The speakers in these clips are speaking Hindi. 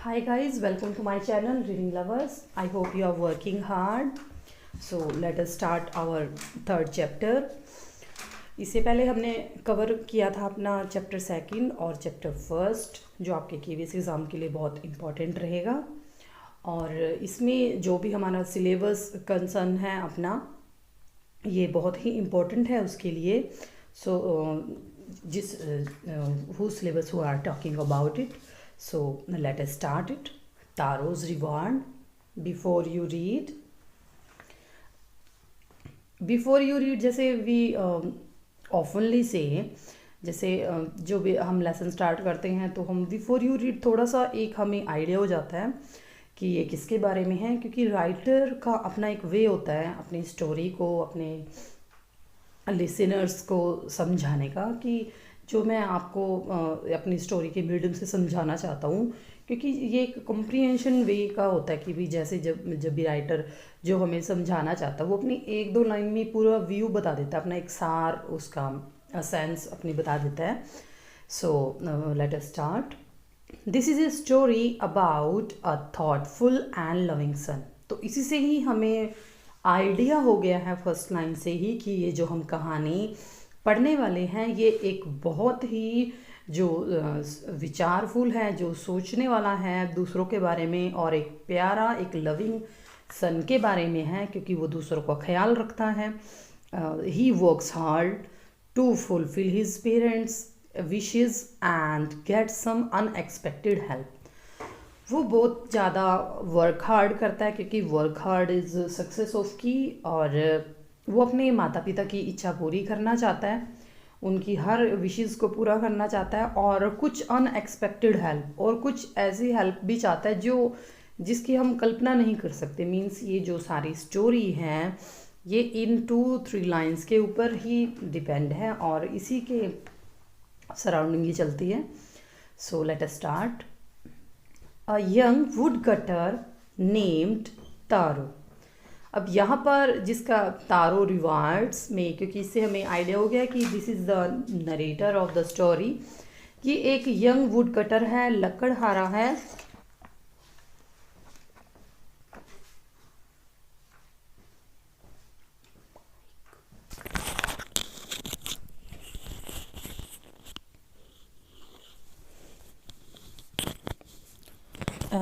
Hi guys, welcome to my channel Reading Lovers. I hope you are working hard. So let us start our third chapter. इससे पहले हमने कवर किया था अपना चैप्टर सेकंड और चैप्टर फर्स्ट, जो आपके केवीएस एग्ज़ाम के लिए बहुत इम्पॉर्टेंट रहेगा। और इसमें जो भी हमारा सिलेबस कंसर्न है अपना, ये बहुत ही इम्पोर्टेंट है उसके लिए। सो जिस who syllabus who are talking about it, so let us start it. Tarot's reward. Before you read, जैसे we oftenly say, जैसे जो भी हम लेसन स्टार्ट करते हैं तो हम बिफोर यू रीड थोड़ा सा एक हमें आइडिया हो जाता है कि ये किसके बारे में है, क्योंकि राइटर का अपना एक वे होता है अपनी स्टोरी को अपने लिसनर्स को समझाने का, कि जो मैं आपको अपनी स्टोरी के मीडियम से समझाना चाहता हूँ, क्योंकि ये एक कॉम्प्रिहेंशन वे का होता है कि भी जैसे जब भी राइटर जो हमें समझाना चाहता है वो अपनी एक दो लाइन में पूरा व्यू बता देता है, अपना एक सार उसका सेंस अपनी बता देता है। So let us start. This is a story about a thoughtful and loving son. तो इसी से ही हमें आइडिया हो गया है फर्स्ट लाइन से ही कि ये जो हम कहानी पढ़ने वाले हैं ये एक बहुत ही जो विचारफुल है, जो सोचने वाला है दूसरों के बारे में, और एक प्यारा एक लविंग सन के बारे में है, क्योंकि वो दूसरों का ख्याल रखता है। He works hard to fulfil his parents wishes and get some unexpected help. वो बहुत ज़्यादा वर्क हार्ड करता है, क्योंकि work hard is success of key, और वो अपने माता पिता की इच्छा पूरी करना चाहता है, उनकी हर विशेस को पूरा करना चाहता है, और कुछ अनएक्सपेक्टेड हेल्प, और कुछ ऐसी हेल्प भी चाहता है जो जिसकी हम कल्पना नहीं कर सकते। मीन्स ये जो सारी स्टोरी है ये इन 2-3 लाइंस के ऊपर ही डिपेंड है और इसी के सराउंडिंग ही चलती है। So let us start. A young wood cutter named Taro. अब यहाँ पर जिसका तारो रिवार्ड्स में, क्योंकि इससे हमें आइडिया हो गया कि this is the narrator of the story, कि एक यंग वुड कटर है, लकड़हारा है,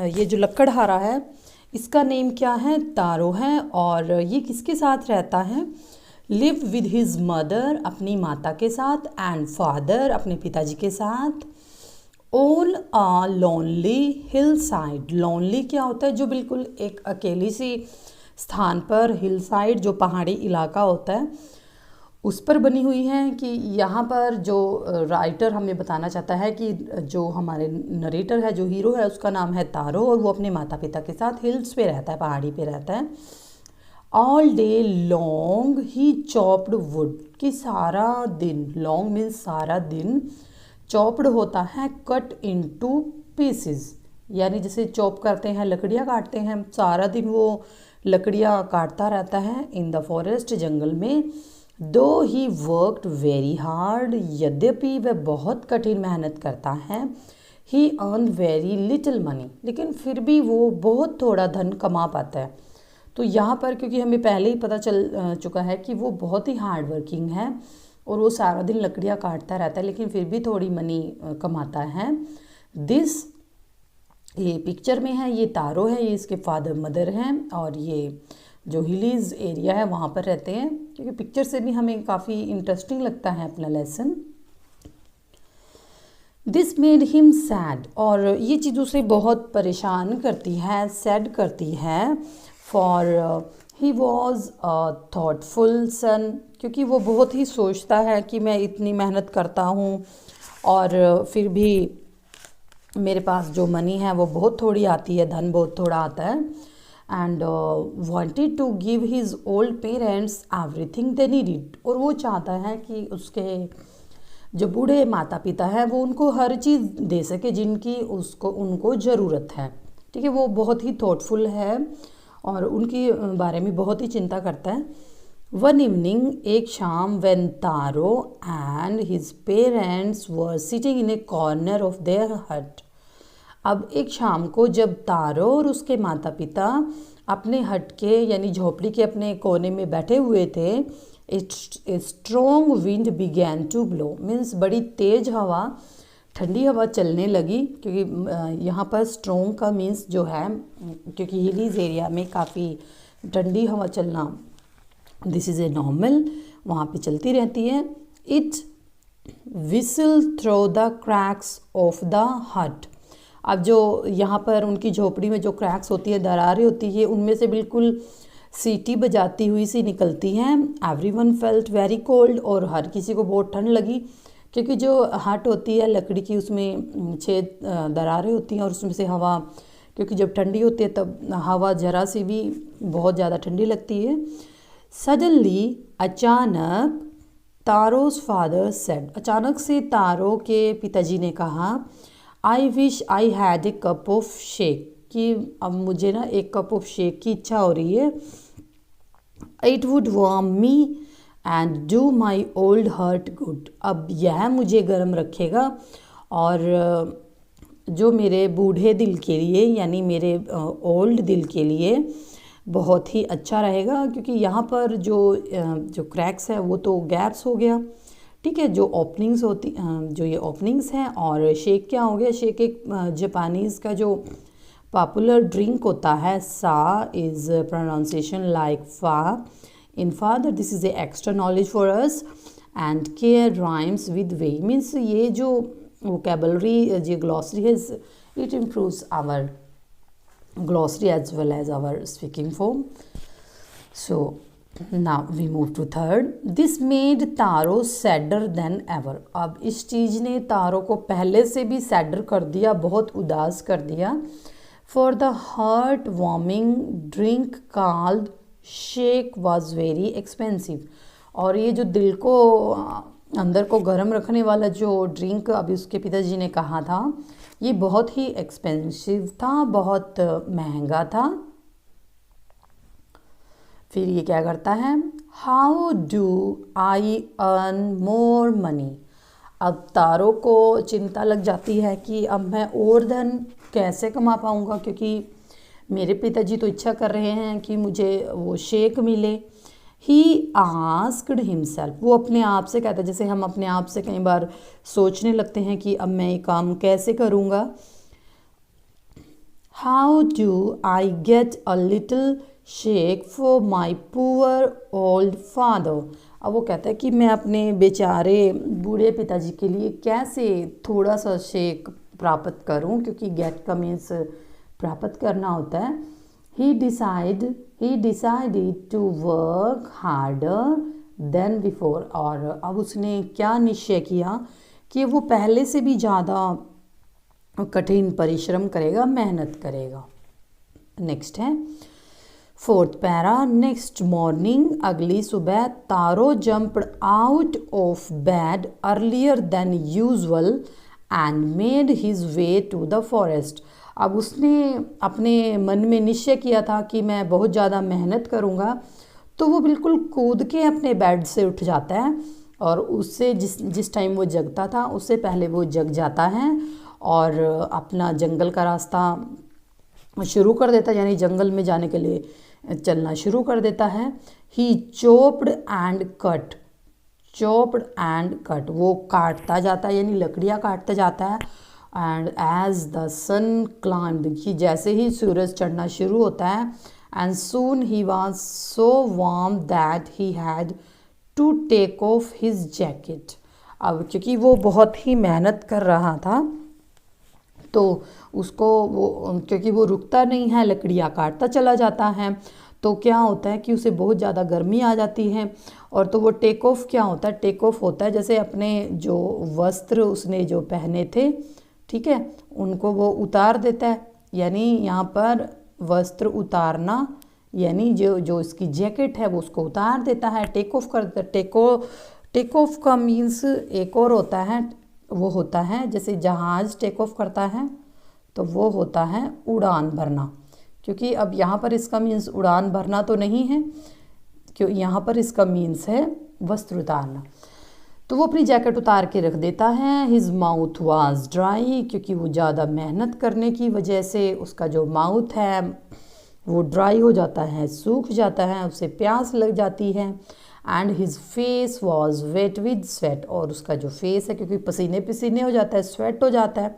ये जो लकड़हारा है इसका नेम क्या है, तारो है। और ये किसके साथ रहता है, लिव विद हिज मदर, अपनी माता के साथ, एंड फादर, अपने पिताजी के साथ, on a lonely hill side. Lonely क्या होता है, जो बिल्कुल एक अकेली सी स्थान पर, हिल साइड जो पहाड़ी इलाका होता है उस पर बनी हुई है। कि यहाँ पर जो राइटर हमें बताना चाहता है कि जो हमारे नरेटर है, जो हीरो है, उसका नाम है तारो, और वो अपने माता पिता के साथ हिल्स पे रहता है, पहाड़ी पे रहता है। All day long he chopped would, कि सारा दिन, लॉन्ग मीन्स सारा दिन, चॉप्ड होता है कट इनटू पीसेस, यानी जैसे चॉप करते हैं, लकड़ियाँ काटते हैं, सारा दिन वो लकड़ियाँ काटता रहता है इन द फॉरेस्ट, जंगल में। दो ही वर्कड वेरी हार्ड, यद्यपि वह बहुत कठिन मेहनत करता है। ही अर्न वेरी लिटिल मनी, लेकिन फिर भी वो बहुत थोड़ा धन कमा पाता है। तो यहाँ पर क्योंकि हमें पहले ही पता चल चुका है कि वो बहुत ही हार्ड वर्किंग है और वो सारा दिन लकड़ियाँ काटता रहता है, लेकिन फिर भी थोड़ी मनी कमाता है। दिस, ये पिक्चर में है, ये तारो है, ये इसके फादर मदर हैं, और ये जो हिलीज एरिया है वहाँ पर रहते हैं, क्योंकि पिक्चर से भी हमें काफ़ी इंटरेस्टिंग लगता है अपना lesson. This made him sad, और ये चीज़ उसे बहुत परेशान करती है, सैड करती है। For he was a thoughtful son, क्योंकि वो बहुत ही सोचता है कि मैं इतनी मेहनत करता हूँ और फिर भी मेरे पास जो मनी है वो बहुत थोड़ी आती है, धन बहुत थोड़ा आता है। And wanted to give his old parents everything they needed, और वो चाहता है कि उसके जो बूढ़े माता पिता हैं वो उनको हर चीज़ दे सके जिनकी उनको ज़रूरत है। ठीक है, वो बहुत ही थॉटफुल है और उनकी बारे में बहुत ही चिंता करता है। वन इवनिंग, एक शाम, when taro and his parents were sitting in A corner of their हट, अब एक शाम को जब तारो और उसके माता पिता अपने हट के यानी झोपड़ी के अपने कोने में बैठे हुए थे, a strong wind began to blow, means बड़ी तेज हवा, ठंडी हवा चलने लगी। क्योंकि यहाँ पर स्ट्रॉन्ग का मीन्स जो है, क्योंकि हिलीज एरिया में काफ़ी ठंडी हवा चलना दिस इज़ ए नॉर्मल, वहाँ पे चलती रहती है। It whistle through the cracks of the hut. अब जो यहाँ पर उनकी झोपड़ी में जो क्रैक्स होती है, दरारें होती है, उनमें से बिल्कुल सीटी बजाती हुई सी निकलती हैं। एवरीवन फेल्ट वेरी कोल्ड, और हर किसी को बहुत ठंड लगी, क्योंकि जो हट होती है लकड़ी की, उसमें 6 दरारें होती हैं और उसमें से हवा, क्योंकि जब ठंडी होती है तब हवा जरा सी भी बहुत ज़्यादा ठंडी लगती है। सडनली, अचानक, तारो's फादर सेड, अचानक से तारो के पिताजी ने कहा, I wish I had a cup of shake, कि अब मुझे ना एक कप ऑफ शेक की इच्छा हो रही है। It would warm me and do my old heart good, अब यह मुझे गर्म रखेगा और जो मेरे बूढ़े दिल के लिए यानी मेरे ओल्ड दिल के लिए बहुत ही अच्छा रहेगा। क्योंकि यहाँ पर जो क्रैक्स है वो तो गैप्स हो गया, ठीक है, जो ओपनिंग्स होती जो ये ओपनिंग्स हैं। और शेक क्या हो गया, शेक एक जापानीज़ का जो पॉपुलर ड्रिंक होता है, सा is pronunciation like fa in father, this is a extra knowledge for us, and care rhymes with way, means ये जो वोकेबलरी जो ग्लॉसरी है, it improves our glossary as well as our speaking form. So now we move to third. This made Taro sadder than ever. अब इस चीज़ ने तारो को पहले से भी सैडर कर दिया, बहुत उदास कर दिया। For the heart warming drink called shake was very expensive. और ये जो दिल को अंदर को गर्म रखने वाला जो ड्रिंक अभी उसके पिताजी ने कहा था, ये बहुत ही एक्सपेंसिव था, बहुत महंगा था। फिर ये क्या करता है, how do I earn more money. अब तारो को चिंता लग जाती है कि अब मैं और धन कैसे कमा पाऊँगा, क्योंकि मेरे पिताजी तो इच्छा कर रहे हैं कि मुझे वो शेक मिले। ही आस्क्ड हिमसेल्फ, वो अपने आप से कहता है, जैसे हम अपने आप से कई बार सोचने लगते हैं कि अब मैं ये काम कैसे करूँगा। How do I get a little shake for my poor old father. अब वो कहता है कि मैं अपने बेचारे बूढ़े पिताजी के लिए कैसे थोड़ा सा शेक प्राप्त करूं, क्योंकि गेट का मीन्स प्राप्त करना होता है। He decided to work harder than before, और अब उसने क्या निश्चय किया कि वो पहले से भी ज़्यादा कठिन परिश्रम करेगा, मेहनत करेगा। नेक्स्ट है फोर्थ पैरा। नेक्स्ट मॉर्निंग, अगली सुबह, Taro jumped out of bed earlier than usual and made his way to the forest. अब उसने अपने मन में निश्चय किया था कि मैं बहुत ज़्यादा मेहनत करूँगा, तो वो बिल्कुल कूद के अपने बेड से उठ जाता है और उससे जिस टाइम वो जगता था उससे पहले वो जग जाता है और अपना जंगल का रास्ता शुरू कर देता है, यानी जंगल में जाने के लिए चलना शुरू कर देता है। ही चॉप्ड एंड कट, वो काटता जाता है यानी लकड़ियाँ काटता जाता है। And as the sun climbed, कि जैसे ही सूरज चढ़ना शुरू होता है, and soon he was so warm that he had to take off his jacket. अब क्योंकि वो बहुत ही मेहनत कर रहा था तो उसको वो, क्योंकि वो रुकता नहीं है, लकड़ियाँ काटता चला जाता है, तो क्या होता है कि उसे बहुत ज़्यादा गर्मी आ जाती है। और तो वो टेक ऑफ क्या होता है, टेक ऑफ होता है जैसे अपने जो वस्त्र उसने जो पहने थे, ठीक है, उनको वो उतार देता है। यानी यहाँ पर वस्त्र उतारना, यानी जो इसकी जैकेट है वो उसको उतार देता है, टेक ऑफ कर देता। टेक ऑफ का मीन्स एक और होता है, वो होता है जैसे जहाज़ टेक ऑफ करता है तो वो होता है उड़ान भरना। क्योंकि अब यहाँ पर इसका मीन्स उड़ान भरना तो नहीं है, क्यों यहाँ पर इसका मीन्स है वस्त्र उतारना। तो वो अपनी जैकेट उतार के रख देता है। हिज माउथ वाज ड्राई, क्योंकि वो ज़्यादा मेहनत करने की वजह से उसका जो माउथ है वो ड्राई हो जाता है, सूख जाता है, उसे प्यास लग जाती है। And his face was wet with sweat, और उसका जो फेस है क्योंकि पसीने पसीने हो जाता है, स्वेट हो जाता है।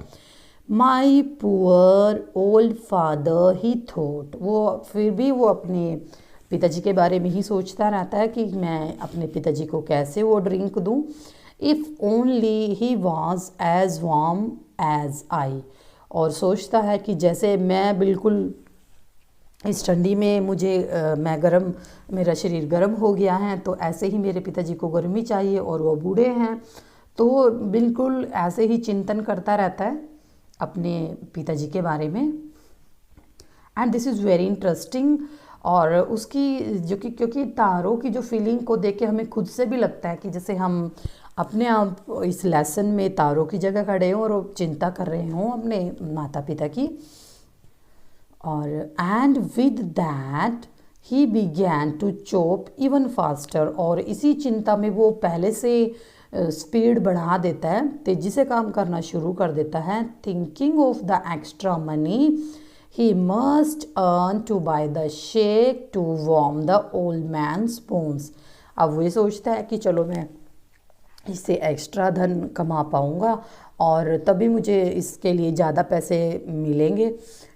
माई पुअर ओल्ड फादर ही थॉट, वो फिर भी वो अपने पिताजी के बारे में ही सोचता रहता है कि मैं अपने पिताजी को कैसे वो ड्रिंक दूं। If only he was as warm as I, और सोचता है कि जैसे मैं बिल्कुल इस ठंडी में मैं गरम, मेरा शरीर गर्म हो गया है, तो ऐसे ही मेरे पिताजी को गर्मी चाहिए, और वो बूढ़े हैं, तो बिल्कुल ऐसे ही चिंतन करता रहता है अपने पिताजी के बारे में। And this is very interesting. और उसकी जो कि क्योंकि तारों की जो फीलिंग को देख के हमें खुद से भी लगता है कि जैसे हम अपने आप इस लेसन में तारों की जगह खड़े हों और चिंता कर रहे हों अपने माता पिता की। और and with that he began to chop even faster, और इसी चिंता में वो पहले से स्पीड बढ़ा देता है, तेज़ी से काम करना शुरू कर देता है। Thinking of the extra money he must earn to buy the sake to warm the old man's bones. अब वो ये सोचता है कि चलो मैं इससे एक्स्ट्रा धन कमा पाऊँगा और तभी मुझे इसके लिए ज़्यादा पैसे मिलेंगे,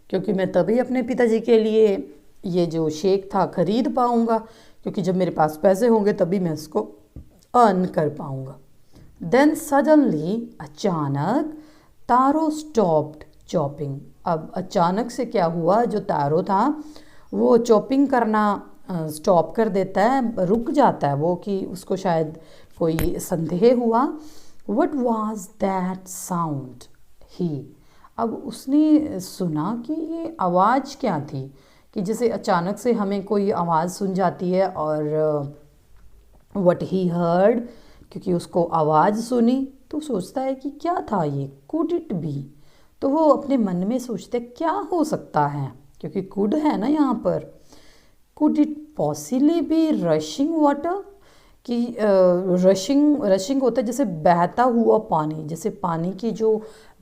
क्योंकि मैं तभी अपने पिताजी के लिए ये जो शेक था ख़रीद पाऊँगा, क्योंकि जब मेरे पास पैसे होंगे तभी मैं इसको अर्न कर पाऊँगा। देन सडनली, अचानक, तारो स्टॉप्ड चॉपिंग। अब अचानक से क्या हुआ, जो तारो था वो चॉपिंग करना स्टॉप कर देता है, रुक जाता है वो, कि उसको शायद कोई संदेह हुआ। व्हाट वाज दैट साउंड ही, अब उसने सुना कि ये आवाज़ क्या थी, कि जैसे अचानक से हमें कोई आवाज़ सुन जाती है, और व्हाट ही हर्ड, क्योंकि उसको आवाज़ सुनी तो सोचता है कि क्या था ये, कुड इट बी, तो वो अपने मन में सोचते क्या हो सकता है, क्योंकि कुड है ना यहाँ पर। Could it possibly be rushing water, कि रशिंग होता है जैसे बहता हुआ पानी, जैसे पानी की जो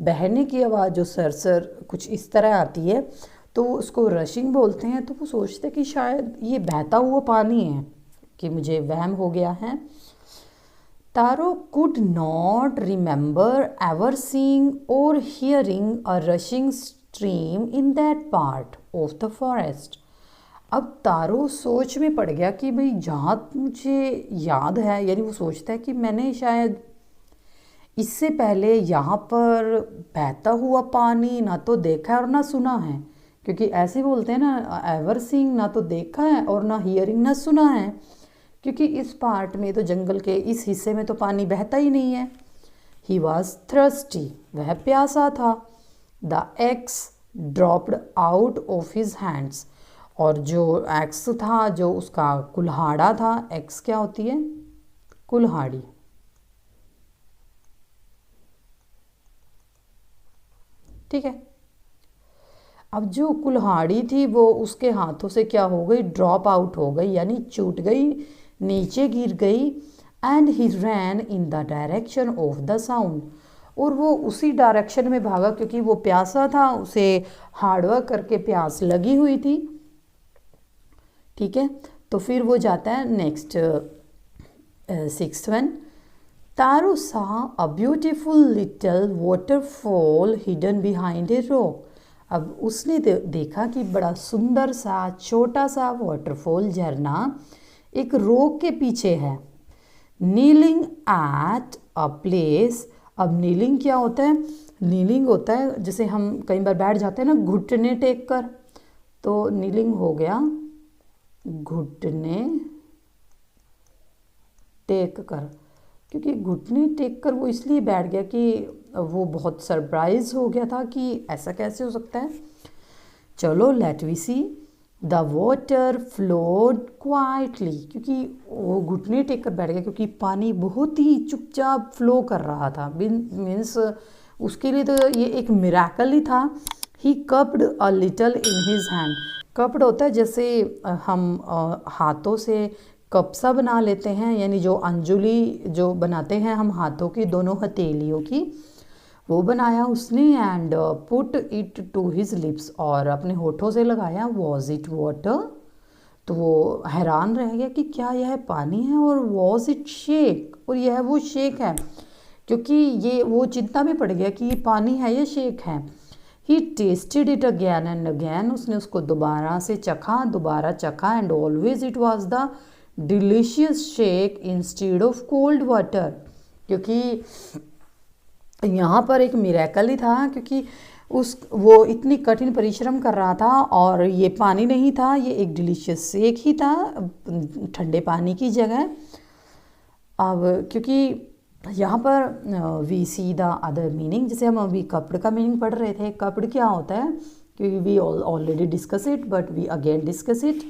बहने की आवाज़ जो सरसर कुछ इस तरह आती है, तो उसको रशिंग बोलते हैं। तो वो सोचते कि शायद ये बहता हुआ पानी है, कि मुझे वहम हो गया है। Taro could not remember ever seeing or hearing a rushing stream in that part of the forest. अब तारो सोच में पड़ गया कि भाई जहाँ मुझे याद है, यानी वो सोचता है कि मैंने शायद इससे पहले यहाँ पर बहता हुआ पानी ना तो देखा है और ना सुना है, क्योंकि ऐसे बोलते हैं ना, एवर सीइंग, ना तो देखा है और ना हियरिंग, ना सुना है, क्योंकि इस पार्ट में तो जंगल के इस हिस्से में तो पानी बहता ही नहीं है। ही वॉज थ्रस्टी, वह प्यासा था। The x dropped out of his hands, और जो एक्स था, जो उसका कुल्हाड़ा था, एक्स क्या होती है, कुल्हाड़ी, ठीक है। अब जो कुल्हाड़ी थी वो उसके हाथों से क्या हो गई, ड्रॉप आउट हो गई, यानी छूट गई, नीचे गिर गई। And he ran in the direction of the sound, और वो उसी डायरेक्शन में भागा, क्योंकि वो प्यासा था, उसे हार्डवर्क करके प्यास लगी हुई थी, ठीक है। तो फिर वो जाता है next 6th one. Taro saw a beautiful little waterfall hidden behind a rock. अब उसने देखा कि बड़ा सुंदर सा छोटा सा वाटरफॉल, झरना, एक रॉक के पीछे है। नीलिंग एट अ प्लेस, अब नीलिंग क्या होता है, नीलिंग होता है जैसे हम कई बार बैठ जाते हैं ना घुटने टेक कर, तो नीलिंग हो गया घुटने टेक कर, क्योंकि घुटने टेक कर वो इसलिए बैठ गया कि वो बहुत सरप्राइज हो गया था कि ऐसा कैसे हो सकता है। चलो let we see. The water flowed quietly, क्योंकि वो घुटने टेक कर बैठ गया, क्योंकि पानी बहुत ही चुपचाप फ्लो कर रहा था, मीन्स उसके लिए तो ये एक मिरेकल ही था। He cupped a little in his hand, cupped होता है जैसे हम हाथों से कप सा बना लेते हैं, यानी जो अंजुली जो बनाते हैं हम हाथों की दोनों हथेलियों की, वो बनाया उसने। And put it to his lips, और अपने होठों से लगाया। Was it water? तो वो हैरान रह गया कि क्या यह पानी है, और वॉज इट शेक, और यह वो शेक है, क्योंकि ये वो चिंता में पड़ गया कि ये पानी है या शेक है। He tasted it again and again, उसने उसको दोबारा से चखा, दोबारा चखा। And always it was the delicious sake instead of cold water, क्योंकि यहाँ पर एक मिरेकल ही था, क्योंकि वो इतनी कठिन परिश्रम कर रहा था और ये पानी नहीं था, ये एक डिलीशियस शेक ही था ठंडे पानी की जगह। अब क्योंकि यहाँ पर we see the other meaning, जैसे हम अभी कपड़ का मीनिंग पढ़ रहे थे। कपड़ क्या होता है, क्योंकि we already discuss it but we again discuss it.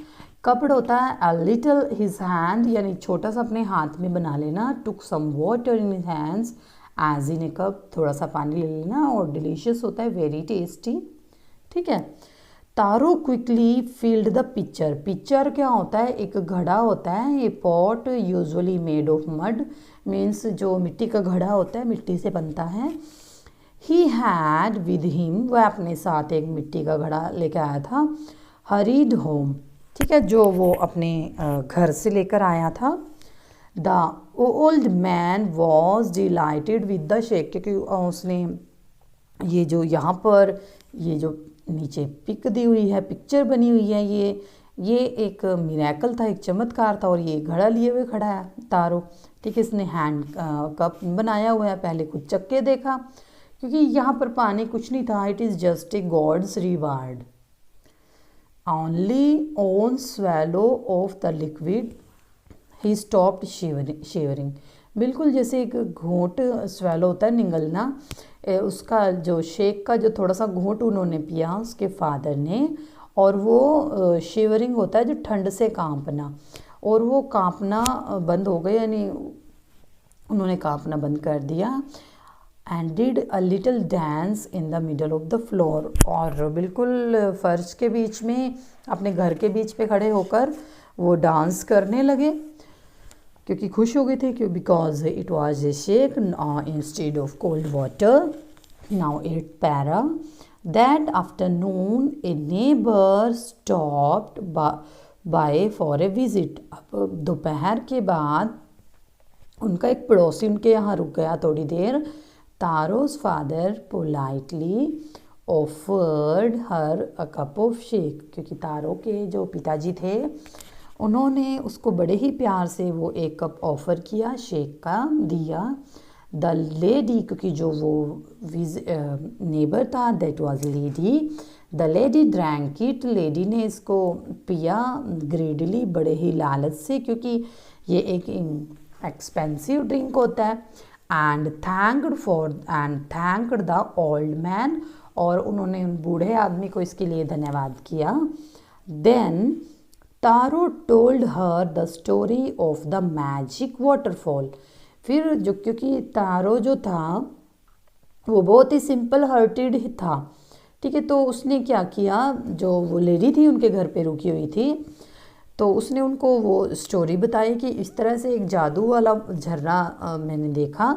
Cupped होता है अ लिटिल हिज हैंड, यानी छोटा सा अपने हाथ में बना लेना। Took some water in his hands as in a cup, थोड़ा सा पानी ले लेना। और डिलीशियस होता है वेरी टेस्टी, ठीक है। Taro quickly filled the pitcher. Pitcher क्या होता है, एक घड़ा होता है। ये pot usually made of mud, means जो मिट्टी का घड़ा होता है, मिट्टी से बनता है। ही हैड विद हिम, वह अपने साथ एक मिट्टी का घड़ा लेकर आया था। हरीड होम, ठीक है, जो वो अपने घर से लेकर आया था। The old man was delighted with the shake, क्योंकि उसने ये जो यहाँ पर ये जो नीचे पिक दी हुई है, पिक्चर बनी हुई है, ये एक मिरेकल था, एक चमत्कार था। और ये घड़ा लिए हुए खड़ा है तारो, ठीक है। इसने हैंड कप बनाया हुआ है। पहले कुछ चक्के देखा, क्योंकि यहाँ पर पानी कुछ नहीं था। It is just a god's reward. Only one swallow of the liquid he stopped shivering. बिल्कुल जैसे एक घूंट स्वेलो होता है, निगलना, उसका जो शेक का जो थोड़ा सा घूंट उन्होंने पिया उसके फादर ने, और वो शिवरिंग होता है जो ठंड से कांपना, और वो कांपना बंद हो गया, यानी उन्होंने कांपना बंद कर दिया। And did a little dance in the middle of the floor, और बिल्कुल फर्श के बीच में, अपने घर के बीच पे खड़े होकर वो डांस करने लगे, क्योंकि खुश हो गए थे, क्यों, because it was a shake instead of cold water. Now 8th para. That afternoon A neighbour stopped bye for a visit. अब दोपहर के बाद उनका एक पड़ोसी उनके यहाँ रुक गया थोड़ी देर। Taro's father politely offered her a cup of sake, क्योंकि तारो के जो पिताजी थे उन्होंने उसको बड़े ही प्यार से वो एक कप ऑफ़र किया, शेक का दिया। द लेडी, क्योंकि जो वो नेबर था that was lady, the lady drank it, lady ने इसको पिया ग्रेडली, बड़े ही लालच से, क्योंकि ये एक एक्सपेंसिव ड्रिंक होता है। And thanked the old man, और उन्होंने उन बूढ़े आदमी को इसके लिए धन्यवाद किया। Then Taro told her the story of the magic waterfall. फिर जो, क्योंकि तारो जो था वो बहुत ही सिंपल हार्टेड ही था, ठीक है, तो उसने क्या किया, जो वो लेडी थी उनके घर पे रुकी हुई थी, तो उसने उनको वो स्टोरी बताई कि इस तरह से एक जादू वाला झरना मैंने देखा।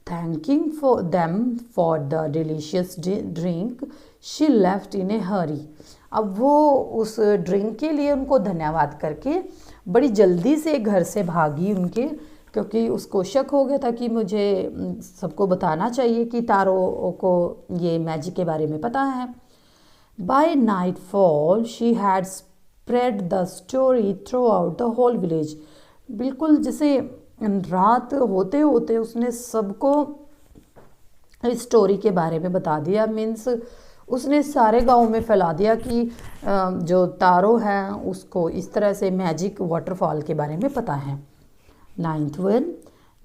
Thanking for them for the delicious drink she left in a hurry. अब वो उस ड्रिंक के लिए उनको धन्यवाद करके बड़ी जल्दी से घर से भागी उनके, क्योंकि उसको शक हो गया था कि मुझे सबको बताना चाहिए कि तारो को ये मैजिक के बारे में पता है। By nightfall she had spread the story throughout the whole village. बिल्कुल जैसे रात होते होते उसने सबको इस स्टोरी के बारे में बता दिया, मीन्स उसने सारे गांव में फैला दिया कि जो तारो है उसको इस तरह से मैजिक वाटरफॉल के बारे में पता है। 9th one.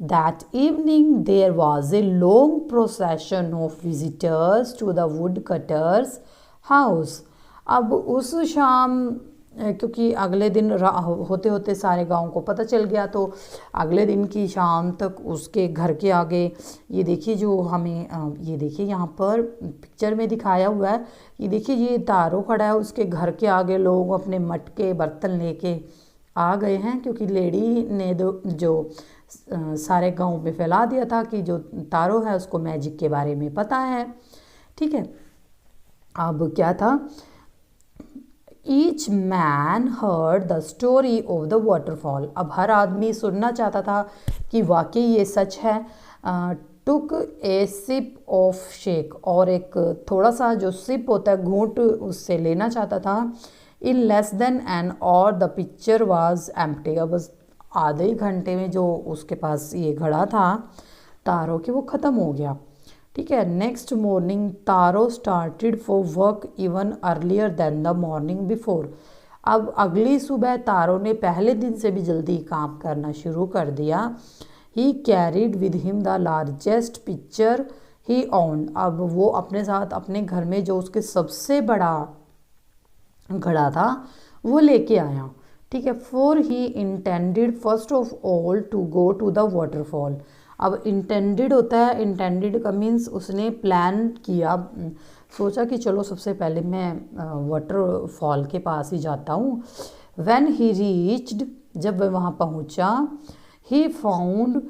That evening there was a long procession of visitors to the woodcutter's house. अब उस शाम, क्योंकि अगले दिन होते होते सारे गांव को पता चल गया, तो अगले दिन की शाम तक उसके घर के आगे, ये देखिए जो हमें ये देखिए यहाँ पर पिक्चर में दिखाया हुआ है, ये देखिए ये तारो खड़ा है, उसके घर के आगे लोग अपने मटके बर्तन लेके आ गए हैं, क्योंकि लेडी ने जो सारे गांव में फैला दिया था कि जो तारो है उसको मैजिक के बारे में पता है। ठीक है, अब क्या था, each man heard the story of the waterfall. अब हर आदमी सुनना चाहता था कि वाकई ये सच है। टुक ए सिप ऑफ शेक, और एक थोड़ा सा जो सिप होता है घूंट उससे लेना चाहता था। इन लेस देन एन और द पिक्चर वाज एम्प्टी। अब बस आधे ही घंटे में जो उसके पास ये घड़ा था तारों के वो ख़त्म हो गया। ठीक है, next morning Taro started for work even earlier than the morning before. अब अगली सुबह तारो ने पहले दिन से भी जल्दी काम करना शुरू कर दिया। ही carried with him the largest picture he owned. अब वो अपने साथ अपने घर में जो उसके सबसे बड़ा घड़ा था वो लेके आया। ठीक है, for he intended first of all to go to the waterfall. अब इंटेंडेड होता है, इंटेंडेड का मीन्स उसने प्लान किया, सोचा कि चलो सबसे पहले मैं वाटरफॉल के पास ही जाता हूँ। व्हेन ही रीच्ड, जब वह वहाँ पहुँचा, he found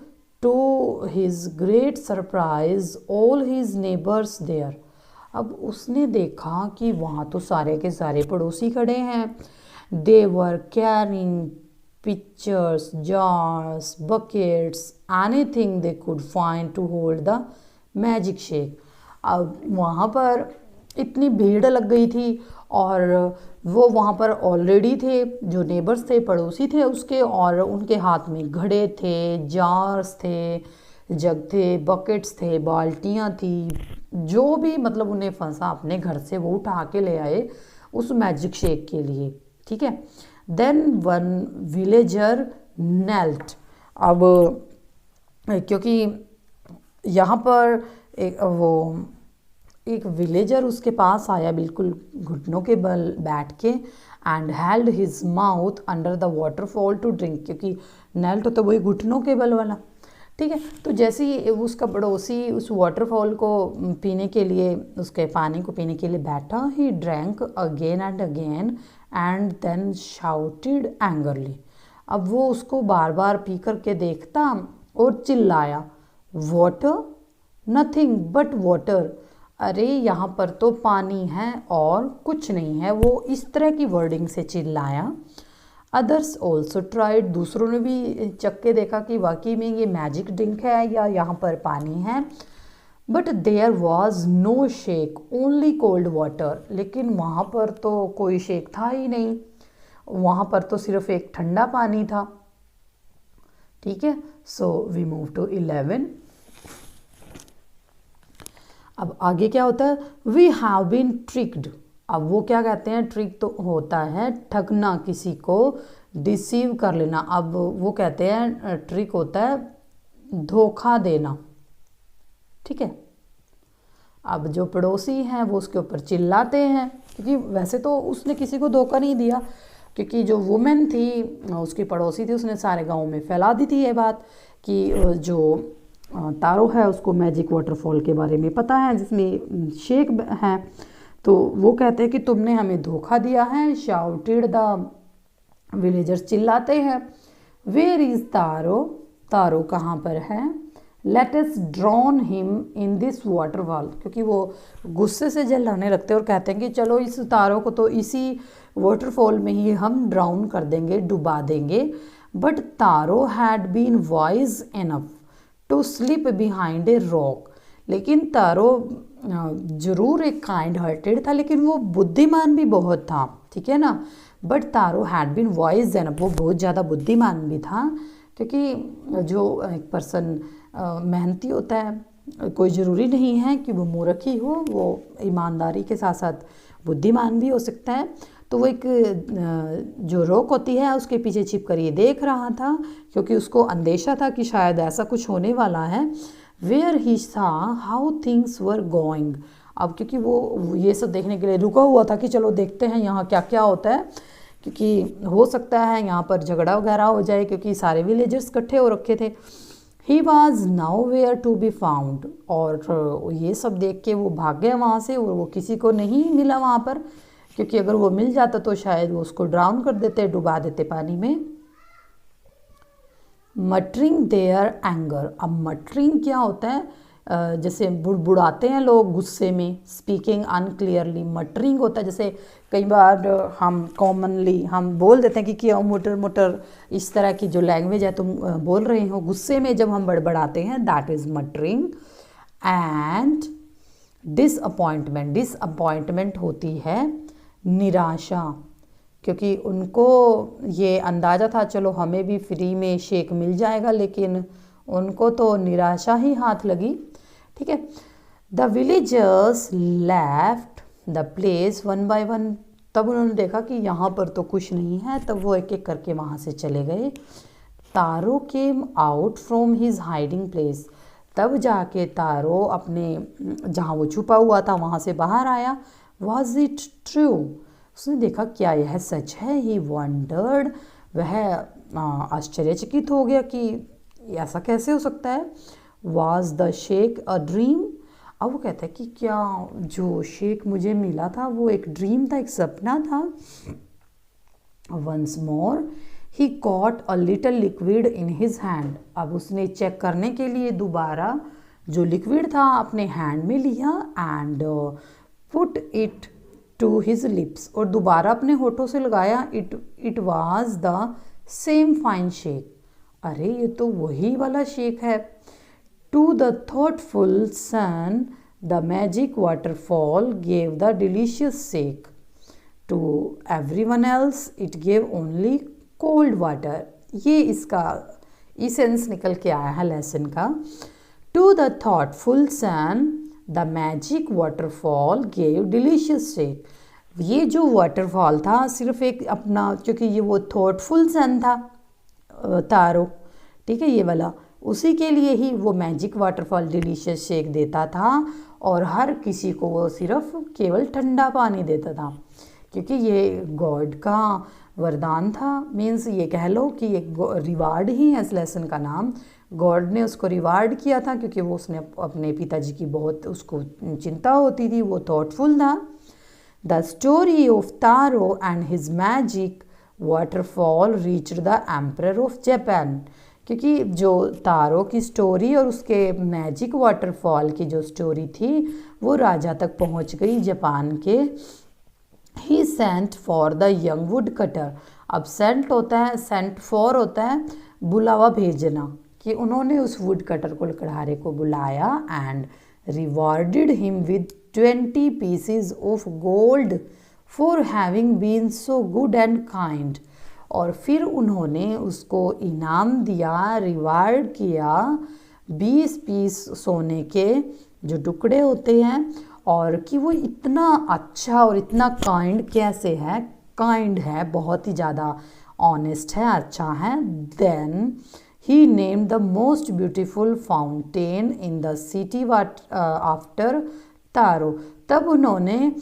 to his great surprise all his neighbours there. अब उसने देखा कि वहाँ तो सारे के सारे पड़ोसी खड़े हैं। They were carrying pitchers, jars, buckets, anything they could find to hold the magic sake. अब वहाँ पर इतनी भीड़ लग गई थी और वो वहाँ पर ऑलरेडी थे, जो नेबर्स थे, पड़ोसी थे उसके, और उनके हाथ में घड़े थे, जार्स थे, जग थे, बकेट्स थे, बाल्टियाँ थी, जो भी मतलब उन्हें फंसा अपने घर से वो उठा के ले आए उस मैजिक शेक के लिए। ठीक है, देन वन विलेजर नेल्ट। अब क्योंकि यहाँ पर एक विलेजर उसके पास आया बिल्कुल घुटनों के बल बैठ के, and held his mouth under the waterfall to drink. क्योंकि नेल्ट तो वही घुटनों के बल वाला। ठीक है, तो जैसे ही उसका पड़ोसी उस वाटरफॉल को पीने के लिए, उसके पानी को पीने के लिए बैठा, he drank again and again and then shouted angrily. अब वो उसको बार बार पी करके देखता और चिल्लाया, वाटर, नथिंग बट वाटर। अरे यहाँ पर तो पानी है और कुछ नहीं है। वो इस तरह की वर्डिंग से चिल्लाया। अदर्स ऑल्सो ट्राइड, दूसरों ने भी चख के देखा कि वाकई में ये मैजिक ड्रिंक है या यहाँ पर पानी है। But there was no sake, only cold water. लेकिन वहाँ पर तो कोई शेक था ही नहीं, वहाँ पर तो सिर्फ एक ठंडा पानी था। ठीक है, सो वी मूव टू 11। अब आगे क्या होता है, वी हैव बीन ट्रिक्ड। अब वो क्या कहते हैं, ट्रिक तो होता है ठगना, किसी को डिसीव कर लेना। अब वो कहते हैं ट्रिक होता है धोखा देना। ठीक है, अब जो पड़ोसी हैं वो उसके ऊपर चिल्लाते हैं, क्योंकि वैसे तो उसने किसी को धोखा नहीं दिया, क्योंकि जो वुमेन थी उसकी पड़ोसी थी, उसने सारे गांव में फैला दी थी ये बात कि जो तारो है उसको मैजिक वाटरफॉल के बारे में पता है जिसमें शेक है। तो वो कहते हैं कि तुमने हमें धोखा दिया है। शाउटेड द विलेजर्स, चिल्लाते हैं, वेयर इज़ तारो, तारो कहाँ पर है। Let us drawn him in this waterfall, क्योंकि वो गुस्से से जलाने लगते हैं और कहते हैं कि चलो इस तारो को तो इसी वाटरफॉल में ही हम ड्राउन कर देंगे, डुबा देंगे। But Taro had been wise enough to slip behind a rock. लेकिन तारो जरूर एक काइंड हार्टेड था, लेकिन वो बुद्धिमान भी बहुत था। ठीक है ना, but Taro had been wise enough, वो बहुत ज़्यादा बुद्धिमान भी था। क्योंकि जो एक पर्सन मेहनती होता है, कोई ज़रूरी नहीं है कि वो मूर्ख ही हो, वो ईमानदारी के साथ साथ बुद्धिमान भी हो सकता है। तो वो एक जो रॉक होती है उसके पीछे छिप कर ये देख रहा था, क्योंकि उसको अंदेशा था कि शायद ऐसा कुछ होने वाला है। वेयर ही सा हाउ थिंग्स वर गोइंग। अब क्योंकि वो ये सब देखने के लिए रुका हुआ था कि चलो देखते हैं यहाँ क्या क्या होता है, क्योंकि हो सकता है यहाँ पर झगड़ा वगैरह हो जाए, क्योंकि सारे विलेजर्स इकट्ठे हो रखे थे। He was nowhere to be found, और ये सब देख के वो भाग गया वहाँ से, और वो किसी को नहीं मिला वहाँ पर, क्योंकि अगर वो मिल जाता तो शायद वो उसको ड्राउन कर देते, डुबा देते पानी में। Muttering their anger. अब मटरिंग क्या होता है? जैसे बुड़बुड़ाते हैं लोग गुस्से में, स्पीकिंग अनक्लियरली। मटरिंग होता है जैसे कई बार हम कॉमनली हम बोल देते हैं कि क्या मोटर मोटर, इस तरह की जो लैंग्वेज है तुम बोल रहे हो गुस्से में जब हम बड़बड़ाते हैं, that is muttering. And disappointment, disappointment होती है निराशा, क्योंकि उनको ये अंदाज़ा था चलो हमें भी फ्री में शेक मिल जाएगा, लेकिन उनको तो निराशा ही हाथ लगी। ठीक है। The villagers left the place one by one. तब उन्होंने देखा कि यहाँ पर तो कुछ नहीं है, तब वो एक एक करके वहाँ से चले गए। Taro came out from his hiding place. तब जाके तारो अपने जहाँ वो छुपा हुआ था वहाँ से बाहर आया। Was it true? उसने देखा क्या यह सच है। ही वंडर्ड, वह आश्चर्यचकित हो गया कि ऐसा कैसे हो सकता है। Was the shake a dream? अब वो कहता है कि क्या जो शेक मुझे मिला था वो एक ड्रीम था, एक सपना था। Once more he caught a little liquid in his hand. अब उसने चेक करने के लिए दोबारा जो लिक्विड था अपने हैंड में लिया and put it to his lips, और दोबारा अपने होठों से लगाया। It was the same fine sake. अरे ये तो वही वाला शेक है। To the thoughtful son the magic waterfall gave the delicious sake, to everyone else it gave only cold water. ये इसका इसेंस निकल के आया है लेसन का। To the thoughtful son the magic waterfall gave delicious sake. ये जो वाटरफॉल था सिर्फ एक अपना, क्योंकि ये वो थॉटफुल सन था तारो, ठीक है, ये वाला, उसी के लिए ही वो मैजिक वाटरफॉल डिलीशियस शेक देता था, और हर किसी को वो सिर्फ केवल ठंडा पानी देता था, क्योंकि ये गॉड का वरदान था। मीन्स ये कह लो कि एक रिवार्ड ही है इस लेसन का नाम। गॉड ने उसको रिवार्ड किया था क्योंकि वो उसने अपने पिताजी की बहुत उसको चिंता होती थी, वो थॉटफुल था। The story of taro and his magic waterfall reached the emperor of Japan. क्योंकि जो तारो की स्टोरी और उसके मैजिक वाटरफॉल की जो स्टोरी थी वो राजा तक पहुंच गई जापान के। He sent for the young wood cutter. अब सेंट होता है, सेंट फॉर होता है बुलावा भेजना, कि उन्होंने उस वुड कटर को, लकड़हारे को बुलाया and rewarded him with 20 pieces of gold for having been so good and kind. और फिर उन्होंने उसको इनाम दिया, रिवार्ड किया 20 पीस सोने के जो टुकड़े होते हैं, और कि वो इतना अच्छा और इतना काइंड कैसे है, काइंड है, बहुत ही ज़्यादा ऑनेस्ट है, अच्छा है। Then he named the most beautiful fountain in the city after Taro. तब उन्होंने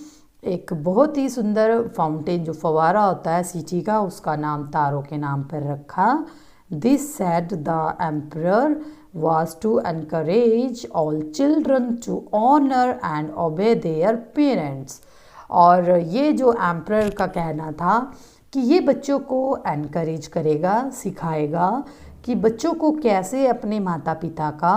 एक बहुत ही सुंदर फाउंटेन जो फवारा होता है सिटी का, उसका नाम तारो के नाम पर रखा। This said the emperor was to encourage all children to honor and obey their parents। और ये जो एम्परर का कहना था कि ये बच्चों को एनकरेज करेगा, सिखाएगा कि बच्चों को कैसे अपने माता पिता का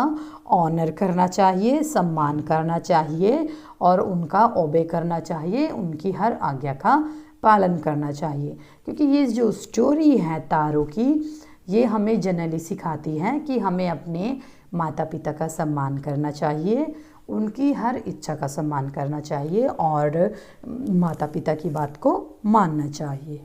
ऑनर करना चाहिए, सम्मान करना चाहिए, और उनका ओबे करना चाहिए, उनकी हर आज्ञा का पालन करना चाहिए। क्योंकि ये जो स्टोरी है तारो की, ये हमें जनरली सिखाती है कि हमें अपने माता पिता का सम्मान करना चाहिए, उनकी हर इच्छा का सम्मान करना चाहिए, और माता पिता की बात को मानना चाहिए।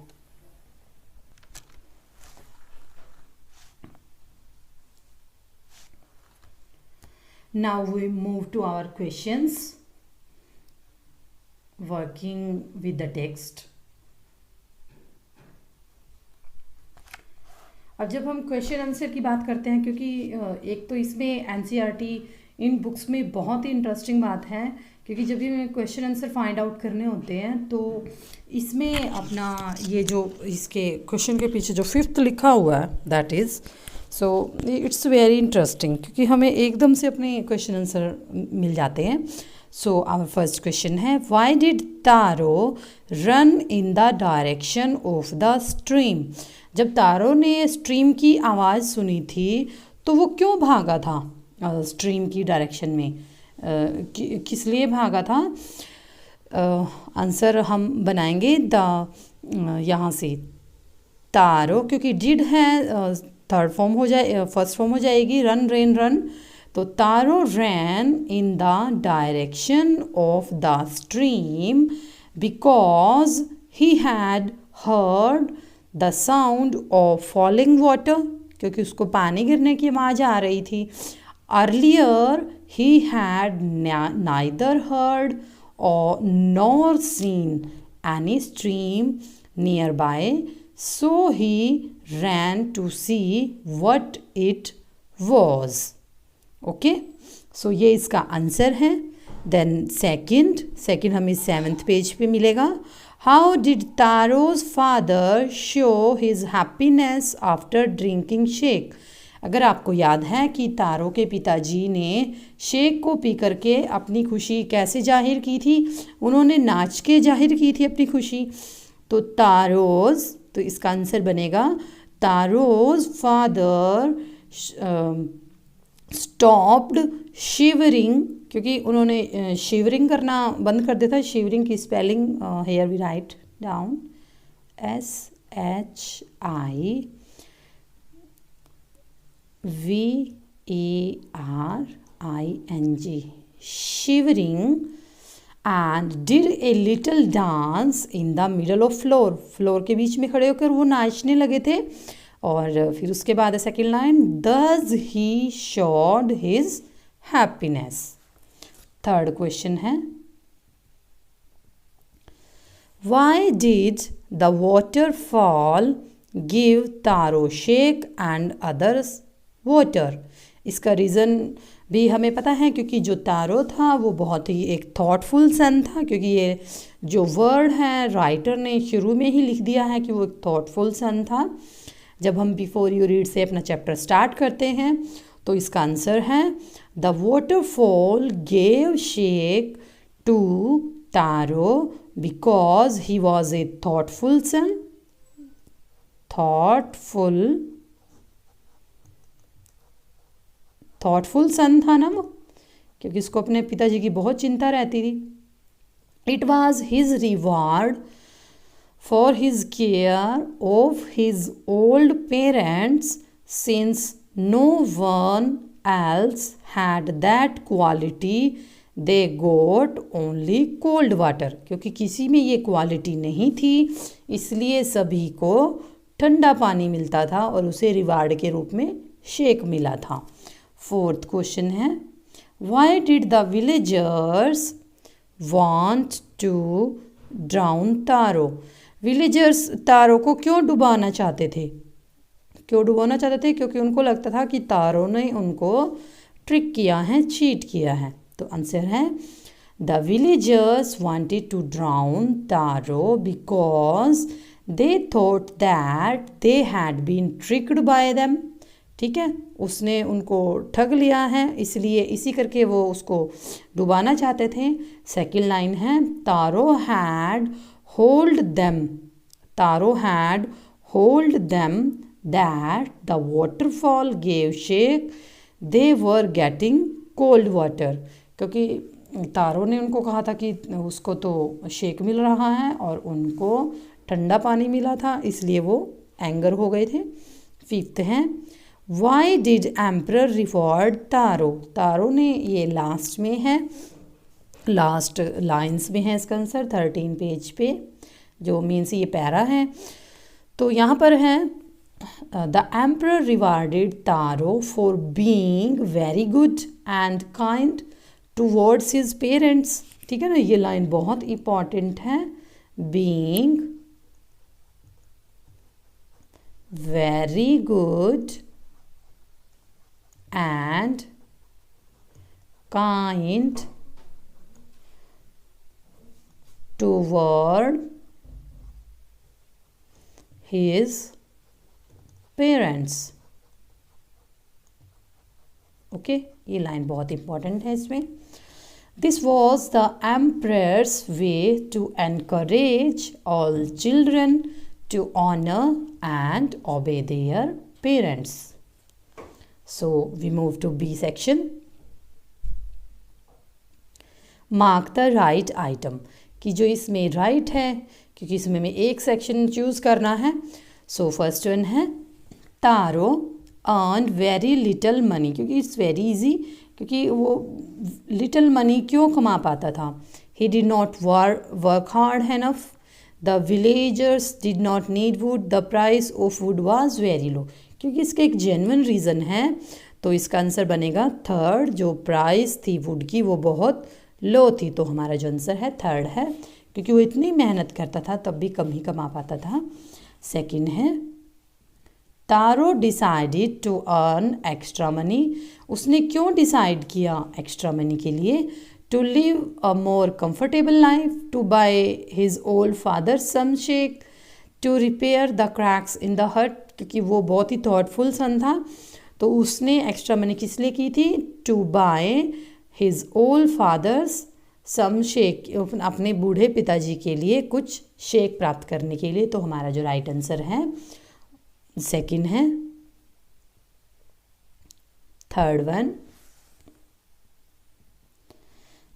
Now we move to our questions, working with the text. अब जब हम क्वेश्चन आंसर की बात करते हैं, क्योंकि एक तो इसमें एनसीईआरटी इन बुक्स में बहुत ही इंटरेस्टिंग बात है, क्योंकि जब भी हमें क्वेश्चन आंसर फाइंड आउट करने होते हैं तो इसमें अपना ये जो इसके क्वेश्चन के पीछे जो 5th लिखा हुआ है, that is so it's very interesting, क्योंकि हमें एकदम से अपने क्वेश्चन आंसर मिल जाते हैं। सो आवर फर्स्ट क्वेश्चन है, why did taro run in the direction of the stream. जब तारो ने स्ट्रीम की आवाज़ सुनी थी तो वो क्यों भागा था स्ट्रीम की डायरेक्शन में? किस लिए भागा था? आंसर हम बनाएंगे यहाँ से तारो, क्योंकि डिड है थर्ड फॉर्म हो जाए, फर्स्ट फॉर्म हो जाएगी रन रेन रन। तो Taro ran in the direction of the stream because he had heard the sound of falling water, क्योंकि उसको पानी गिरने की आवाज़ आ रही थी। Earlier he had neither heard or nor seen any stream nearby, so he ran to see what it was. Okay, so ये इसका आंसर है। देन सेकंड हमें 7th पेज पे मिलेगा। How did Taro's father show his happiness after drinking sake? अगर आपको याद है कि तारो के पिताजी ने शेक को पी करके अपनी खुशी कैसे जाहिर की थी, उन्होंने नाच के जाहिर की थी अपनी खुशी। तो तारोज, तो इसका आंसर बनेगा तारोज फादर स्टॉप्ड शिवरिंग, क्योंकि उन्होंने शिवरिंग करना बंद कर दिया था। शिवरिंग की spelling here we write down SHIVERING, shivering, and did a little dance in the middle of floor के बीच में खड़े होकर वो नाचने लगे थे। और फिर उसके बाद है second line, does he showed his happiness। Third question है, why did the waterfall give taro shake and others water? इसका रीज़न भी हमें पता है, क्योंकि जो तारो था वो बहुत ही एक थॉटफुल सन था, क्योंकि ये जो वर्ड है राइटर ने शुरू में ही लिख दिया है कि वो एक थॉटफुल सन था। जब हम बिफोर यू रीड से अपना चैप्टर स्टार्ट करते हैं तो इसका आंसर है the waterfall gave sake to Taro because he was a thoughtful son. Thoughtful son था ना वो, क्योंकि उसको अपने पिताजी की बहुत चिंता रहती थी। It was his reward for his care of his old parents since no one else had that quality they got only cold water, क्योंकि किसी में ये क्वालिटी नहीं थी इसलिए सभी को ठंडा पानी मिलता था और उसे रिवार्ड के रूप में शेक मिला था। फोर्थ क्वेश्चन है, why did the villagers want to drown Taro? Villagers Taro को क्यों डुबाना चाहते थे? क्योंकि उनको लगता था कि तारो ने उनको ट्रिक किया है, चीट किया है। तो आंसर है the villagers wanted to drown Taro because they thought that they had been tricked by them. ठीक है, उसने उनको ठग लिया है, इसलिए इसी करके वो उसको डुबाना चाहते थे। सेकेंड लाइन है, Taro had told them that the waterfall gave sake they were getting cold water, क्योंकि तारो ने उनको कहा था कि उसको तो शेक मिल रहा है और उनको ठंडा पानी मिला था, इसलिए वो एंगर हो गए थे। फिफ्थ है, वाई डिड एम्परर रिवॉर्ड तारो? तारो ने, ये लास्ट में है, लास्ट लाइन्स में है इसका आंसर 13 पेज पे, जो मीन्स ये पैरा है। तो यहाँ पर है the emperor rewarded Taro for being very good and kind towards his parents. ठीक है ना, ये लाइन बहुत इम्पॉर्टेंट है, being very good and kind toward his parents। Okay, ये लाइन बहुत इंपॉर्टेंट है इसमें। This was the emperor's way to encourage all children to honor and obey their parents. So we move to B section. Mark the right item. कि जो इसमें right है, क्योंकि इसमें हमें एक सेक्शन चूज़ करना है. सो फर्स्ट वन है तारो अर्न वेरी लिटल मनी, क्योंकि इट्स वेरी इजी, क्योंकि वो लिटल मनी क्यों कमा पाता था. He did not work hard enough. The villagers did not need would. The price of would was very low. क्योंकि इसका एक जेन्युइन रीज़न है, तो इसका आंसर बनेगा थर्ड. जो प्राइस थी वुड की वो बहुत लो थी, तो हमारा जो आंसर है थर्ड है, क्योंकि वो इतनी मेहनत करता था तब भी कम ही कमा पाता था. सेकंड है Taro decided to earn extra money. उसने क्यों डिसाइड किया एक्स्ट्रा मनी के लिए. To live a more comfortable life, to buy his old father some sake, to repair the cracks in the hut. क्योंकि वो बहुत ही थॉटफुल सन था, तो उसने एक्स्ट्रा मनी किस लिए की थी. To buy his old fathers some sake, अपने बूढ़े पिताजी के लिए कुछ शेक प्राप्त करने के लिए. तो हमारा जो राइट आंसर है सेकंड है. Third one,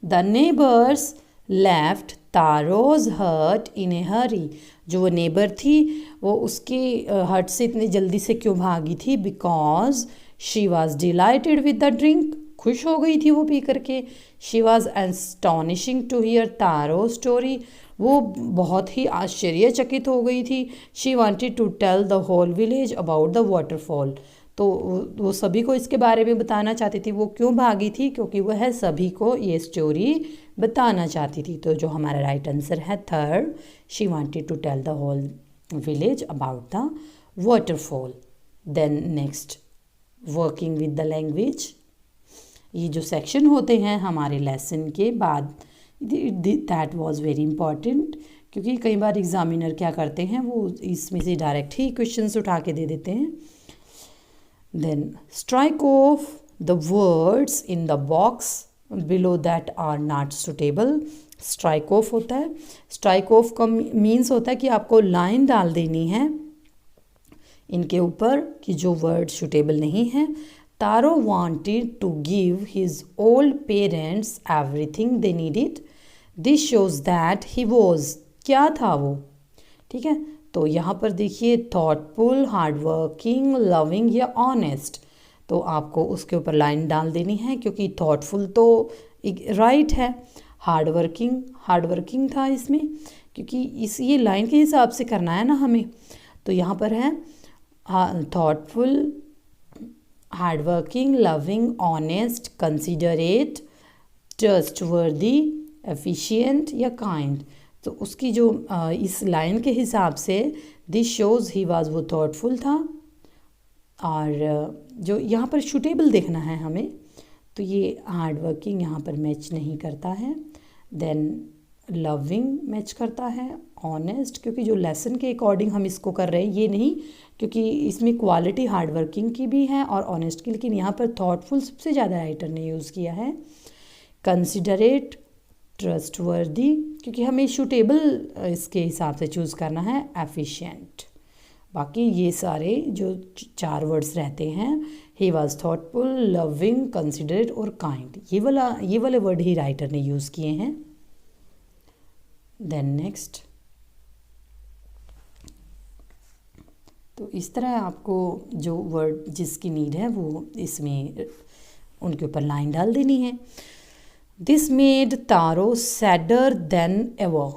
the neighbours left Taro's hut in a हरी. जो वो नेबर थी वो उसके हट से इतनी जल्दी से क्यों भागी थी. Because she was delighted with the drink. खुश हो गई थी वो पी करके. She was astonishing to hear Taro story. वो बहुत ही आश्चर्यचकित हो गई थी. She wanted to tell the whole village about the waterfall. तो वो सभी को इसके बारे में बताना चाहती थी. वो क्यों भागी थी, क्योंकि वह सभी को ये स्टोरी बताना चाहती थी. तो जो हमारा राइट आंसर है third, she wanted to tell the whole village about the waterfall. Then next, working with the language. ये जो सेक्शन होते हैं हमारे लेसन के बाद, दैट वाज वेरी इंपॉर्टेंट, क्योंकि कई बार एग्जामिनर क्या करते हैं वो इसमें से डायरेक्ट ही क्वेश्चंस उठा के दे देते हैं. Then strike off the words in the box below that are not suitable. Strike off होता है. स्ट्राइक ऑफ का मीन्स होता है कि आपको लाइन डाल देनी है इनके ऊपर कि जो वर्ड सुटेबल नहीं है. Taro wanted to give his old parents everything they needed. This shows that he was, क्या था वो. ठीक है, तो यहाँ पर देखिए thoughtful, hardworking, loving या honest. तो आपको उसके ऊपर लाइन डाल देनी है, क्योंकि thoughtful तो राइट है. हार्डवर्किंग था इसमें, क्योंकि ये लाइन के हिसाब से करना है ना हमें. तो यहाँ पर है thoughtful, hardworking, loving, honest, considerate, trustworthy, efficient या काइंड. तो उसकी जो इस लाइन के हिसाब से दिस शोज़ ही वाज, वो थॉटफुल था. और जो यहाँ पर शूटेबल देखना है हमें, तो ये हार्डवर्किंग यहाँ पर मैच नहीं करता है. देन लविंग मैच करता है. ऑनेस्ट, क्योंकि जो लेसन के अकॉर्डिंग हम इसको कर रहे हैं ये नहीं, क्योंकि इसमें क्वालिटी हार्डवर्किंग की भी है और ऑनेस्ट की, लेकिन यहाँ पर थॉटफुल सबसे ज़्यादा राइटर ने यूज़ किया है. कंसिडरेट, ट्रस्टवर्दी, क्योंकि हमें शूटेबल इसके हिसाब से चूज़ करना है. एफिशिएंट. बाकी ये सारे जो चार वर्ड्स रहते हैं, he was thoughtful, loving, considerate और काइंड, ये वाले वर्ड ही राइटर ने यूज़ किए हैं. देन नेक्स्ट, तो इस तरह आपको जो वर्ड जिसकी नीड है वो इसमें उनके ऊपर लाइन डाल देनी है. This made Taro sadder than ever.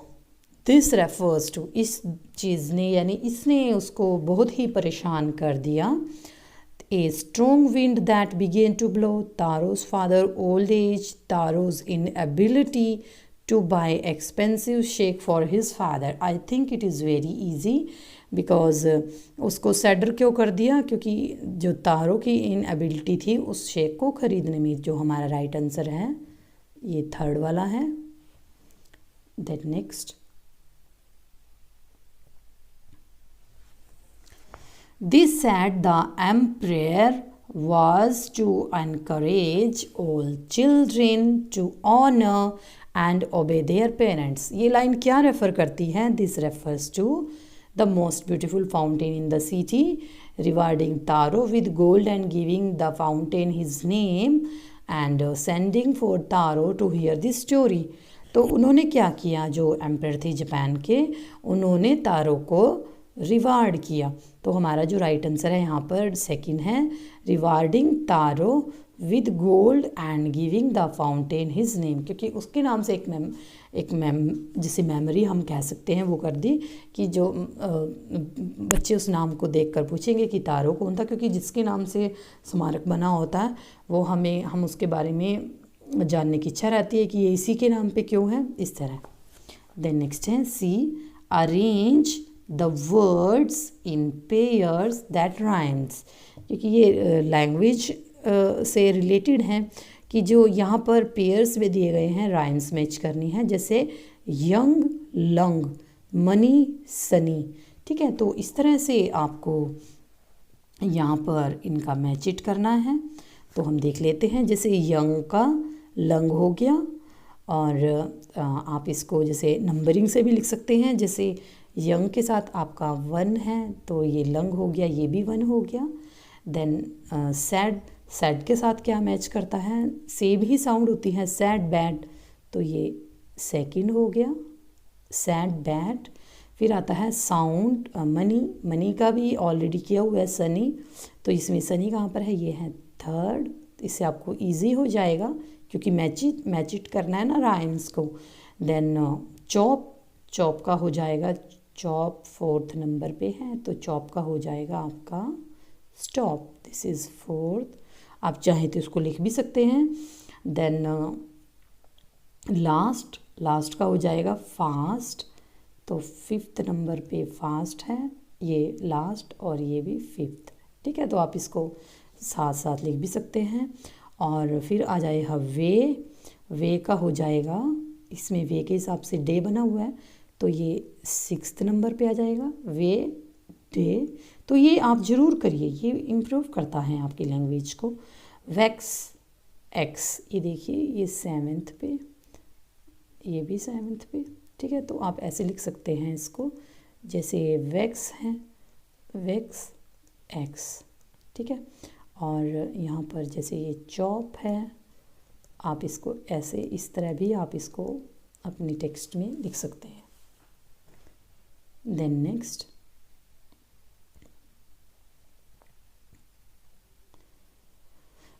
This refers to, इस चीज़ ने यानी इसने उसको बहुत ही परेशान कर दिया. A strong wind that began to blow, Taro's father old age, Taro's inability to buy expensive shake for his father. I think it is very easy because उसको सैडर क्यों कर दिया, क्योंकि जो तारो की इनएबिलिटी थी उस शेक को खरीदने में. जो हमारा राइट आंसर है ये थर्ड वाला है. Then next, this said the emperor was to encourage all children to honor and obey their parents. ये लाइन क्या रेफ़र करती है. This refers to the most beautiful fountain in the city, rewarding Taro with gold and giving the fountain his name and sending for Taro to hear this story. तो उन्होंने क्या किया, जो एम्पर थे जापान के, उन्होंने तारो को रिवार्ड किया। तो हमारा जो राइट आंसर है यहाँ पर सेकंड है, rewarding Taro with gold and giving the fountain his name, क्योंकि उसके नाम से एक जिसे मेमोरी हम कह सकते हैं वो कर दी कि जो बच्चे उस नाम को देखकर पूछेंगे कि तारो कौन था, क्योंकि जिसके नाम से स्मारक बना होता है वो हम उसके बारे में जानने की इच्छा रहती है कि ये इसी के नाम पे क्यों है, इस तरह। देन नेक्स्ट है C, arrange the words in pairs that rhymes, क्योंकि ये लैंग्वेज से रिलेटेड हैं कि जो यहाँ पर पेयर्स में दिए गए हैं राइम्स मैच करनी है, जैसे यंग लंग, मनी सनी। ठीक है, तो इस तरह से आपको यहाँ पर इनका मैच इट करना है। तो हम देख लेते हैं, जैसे यंग का लंग हो गया, और आप इसको जैसे नंबरिंग से भी लिख सकते हैं, जैसे यंग के साथ आपका 1 है तो ये लंग हो गया, ये भी 1 हो गया। देन सैड के साथ क्या मैच करता है, सेम ही साउंड होती है, सैड बैड, तो ये सेकंड हो गया, सैड बैड। फिर आता है साउंड मनी का भी ऑलरेडी किया हुआ है सनी, तो इसमें सनी कहाँ पर है, ये है थर्ड। इससे आपको इजी हो जाएगा क्योंकि मैच इट करना है ना राइम्स को। देन चॉप का हो जाएगा, चॉप 4th नंबर पे है तो चॉप का हो जाएगा आपका स्टॉप, दिस इज़ 4th। आप चाहें तो इसको लिख भी सकते हैं। देन लास्ट का हो जाएगा फास्ट, तो 5th नंबर पे फास्ट है, ये लास्ट और ये भी 5th। ठीक है, तो आप इसको साथ साथ लिख भी सकते हैं। और फिर आ जाएगा वे का हो जाएगा, इसमें वे के हिसाब से डे बना हुआ है तो ये 6th नंबर पे आ जाएगा, वे डे। तो ये आप ज़रूर करिए, ये इम्प्रूव करता है आपकी लैंग्वेज को। वैक्स एक्स, ये देखिए ये 7th पे, ये भी 7th पे। ठीक है, तो आप ऐसे लिख सकते हैं इसको, जैसे वैक्स है, वैक्स एक्स। ठीक है, और यहाँ पर जैसे ये चॉप है, आप इसको ऐसे इस तरह भी आप इसको अपनी टेक्स्ट में लिख सकते हैं। Then next,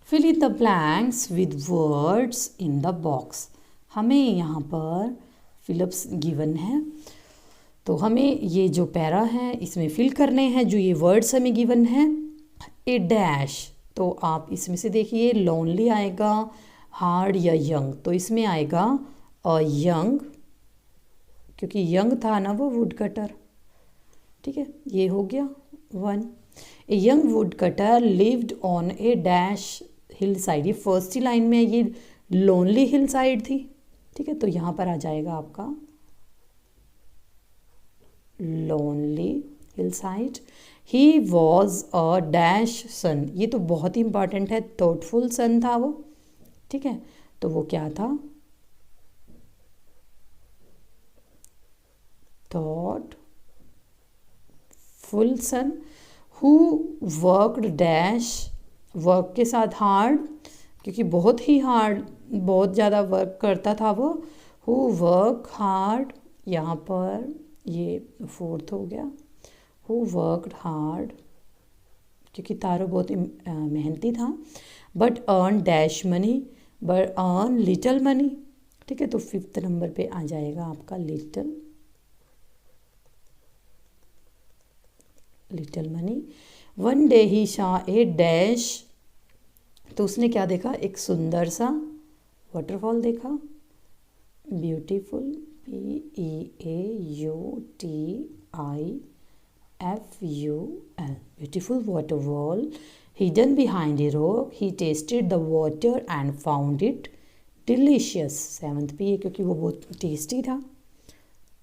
fill in the blanks with words in the box. हमें यहाँ पर फिलअप्स गिवन है, तो हमें ये जो पैरा है इसमें फिल करने हैं, जो ये वर्ड्स हमें गिवन है। ए डैश, तो आप इसमें से देखिए लोनली आएगा, हार्ड या यंग, तो इसमें आएगा यंग, क्योंकि यंग था ना वो वुड कटर। ठीक है, ये हो गया 1। A young wood cutter lived on A dash hill side, ये फर्स्ट ही लाइन में ये लोनली हिल साइड थी। ठीक है, तो यहाँ पर आ जाएगा आपका lonely hillside. He was a dash son, ये तो बहुत ही इंपॉर्टेंट है, थॉटफुल सन था वो। ठीक है, तो वो क्या था, thoughtful son. Who worked dash, work के साथ हार्ड, क्योंकि बहुत ही हार्ड, बहुत ज़्यादा वर्क करता था वो। हु वर्क हार्ड, यहाँ पर ये 4th हो गया, हु वर्कड हार्ड, क्योंकि तारो बहुत मेहनती था। But earn dash money, but earn little money. ठीक है, तो 5th नंबर पे आ जाएगा आपका लिटल मनी। वन डे ही शॉ ए डैश, तो उसने क्या देखा, एक सुंदर सा वाटरफॉल देखा, beautiful, BEAUTIFUL, beautiful waterfall hidden behind a rock. He tasted the water and found it delicious. 7th पे, क्योंकि वो बहुत टेस्टी था,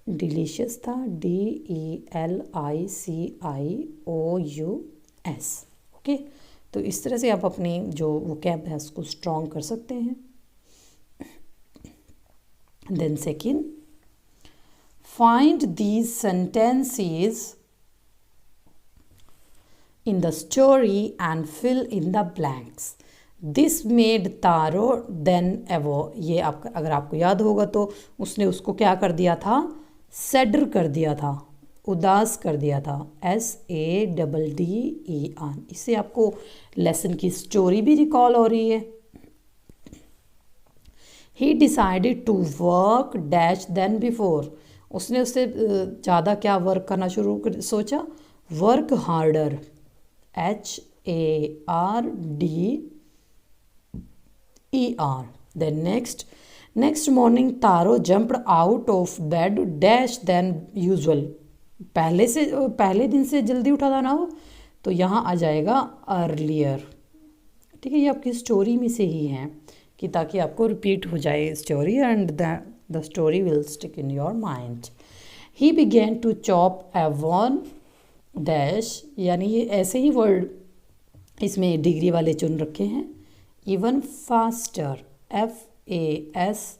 डिलीशियस था, DELICIOUS। ओके, तो इस तरह से आप अपनी जो वोकैब है उसको स्ट्रॉन्ग कर सकते हैं। Then second, find these sentences in the story and fill in the blanks. This made Taro then ever. ये आपका अगर आपको याद होगा तो उसने उसको क्या कर दिया था, सैडर कर दिया था, उदास कर दिया था, SADDER। इससे आपको लेसन की स्टोरी भी रिकॉल हो रही है। He decided to work dash than before. उसने उससे ज़्यादा क्या वर्क करना सोचा, work harder, HARDER। Then next morning Taro jumped out of bed dash than usual. पहले दिन से जल्दी उठा था ना वो, तो यहाँ आ जाएगा अर्लियर। ठीक है, ये आपकी स्टोरी में से ही है कि ताकि आपको रिपीट हो जाए story and the story will stick in your mind. He began to chop even dash, यानी ये ऐसे ही वर्ड इसमें डिग्री वाले चुन रखे हैं। Even faster, FASTER।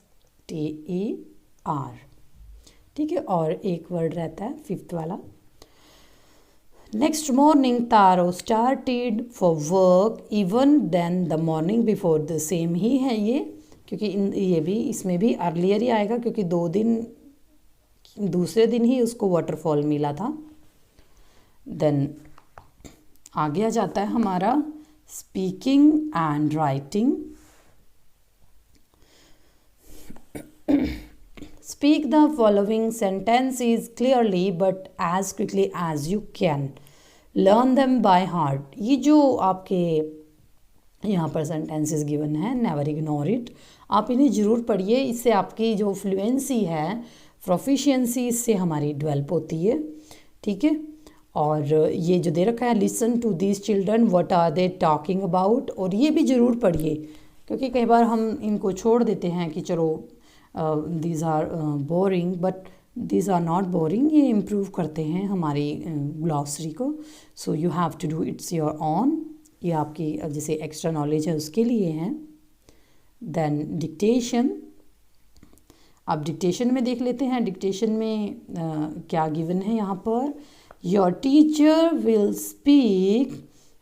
ठीक है, और एक वर्ड रहता है फिफ्थ वाला। Next morning Taro started for work even then the morning before. The same ही है ये, क्योंकि ये भी इसमें भी अर्लियर ही आएगा, क्योंकि दूसरे दिन ही उसको वाटरफॉल मिला था। देन आगे आ जाता है हमारा speaking and writing. Speak the following sentences clearly but as quickly as you can. Learn them by heart. ये जो आपके यहाँ पर sentences given है, never ignore it. आप इन्हें ज़रूर पढ़िए, इससे आपकी जो फ्लुएंसी है, प्रोफिशिएंसी, इससे हमारी डेवलप होती है। ठीक है, और ये जो दे रखा है, listen to these children what are they talking about, और ये भी ज़रूर पढ़िए, क्योंकि कई बार हम इनको छोड़ देते हैं कि चलो these are boring, but these are not boring। ये इम्प्रूव करते हैं हमारी ग्लॉसरी को। So you have to do it's your own. ये आपकी जैसे एक्स्ट्रा नॉलेज है उसके लिए हैं। Then dictation. अब डिक्टेशन में देख लेते हैं, डिक्टेशन में क्या गिवन है यहाँ पर। योर टीचर विल स्पीक,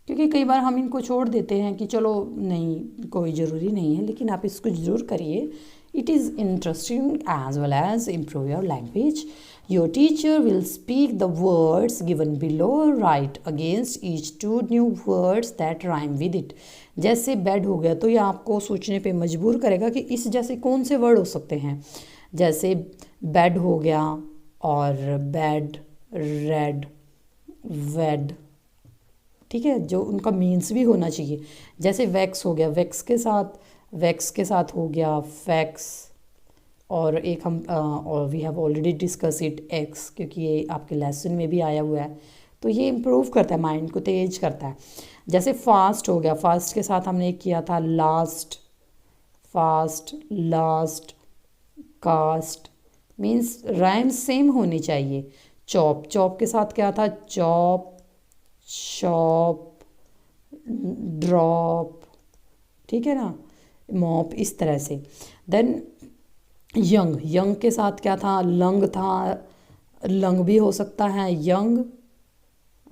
क्योंकि कई बार हम इनको छोड़ देते हैं कि चलो नहीं, कोई ज़रूरी नहीं है, लेकिन आप इसको ज़रूर करिए। It is interesting as well as improve your language. Your teacher will speak the words given below. Write against each two new words that rhyme with it. जैसे बेड हो गया तो ये आपको सोचने पे मजबूर करेगा कि इस जैसे कौन से वर्ड हो सकते हैं। जैसे बेड हो गया और बेड, रेड, वेड। ठीक है, जो उनका मीन्स भी होना चाहिए। जैसे वैक्स हो गया, वैक्स के साथ हो गया फैक्स, और एक हम और we have already discuss it ex, क्योंकि ये आपके लेसन में भी आया हुआ है। तो ये इम्प्रूव करता है, माइंड को तेज करता है। जैसे फास्ट हो गया, फास्ट के साथ हमने एक किया था last, fast, last, cast, means rhyme same होनी चाहिए। चॉप, चॉप के साथ क्या था, चॉप, शॉप, ड्रॉप। ठीक है ना, मॉप, इस तरह से। देन यंग, यंग के साथ क्या था, लंग था, लंग भी हो सकता है, यंग,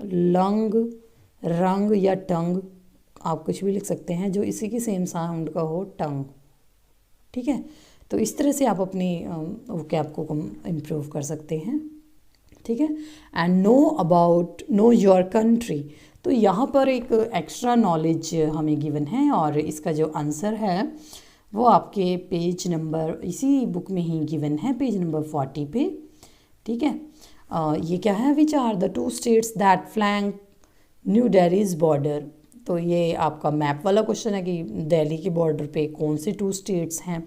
लंग, रंग या टंग, आप कुछ भी लिख सकते हैं जो इसी की सेम साउंड का हो, टंग। ठीक है, तो इस तरह से आप अपनी वोकैब को इम्प्रूव कर सकते हैं। ठीक है, एंड नो योर कंट्री। तो यहाँ पर एक एक्स्ट्रा नॉलेज हमें गिवन है, और इसका जो आंसर है वो आपके पेज नंबर, इसी बुक में ही गिवन है, पेज नंबर 40 पे। ठीक है, ये क्या है, which are the two states that flank New Delhi's border. तो ये आपका मैप वाला क्वेश्चन है कि दिल्ली के बॉर्डर पे कौन से टू स्टेट्स हैं।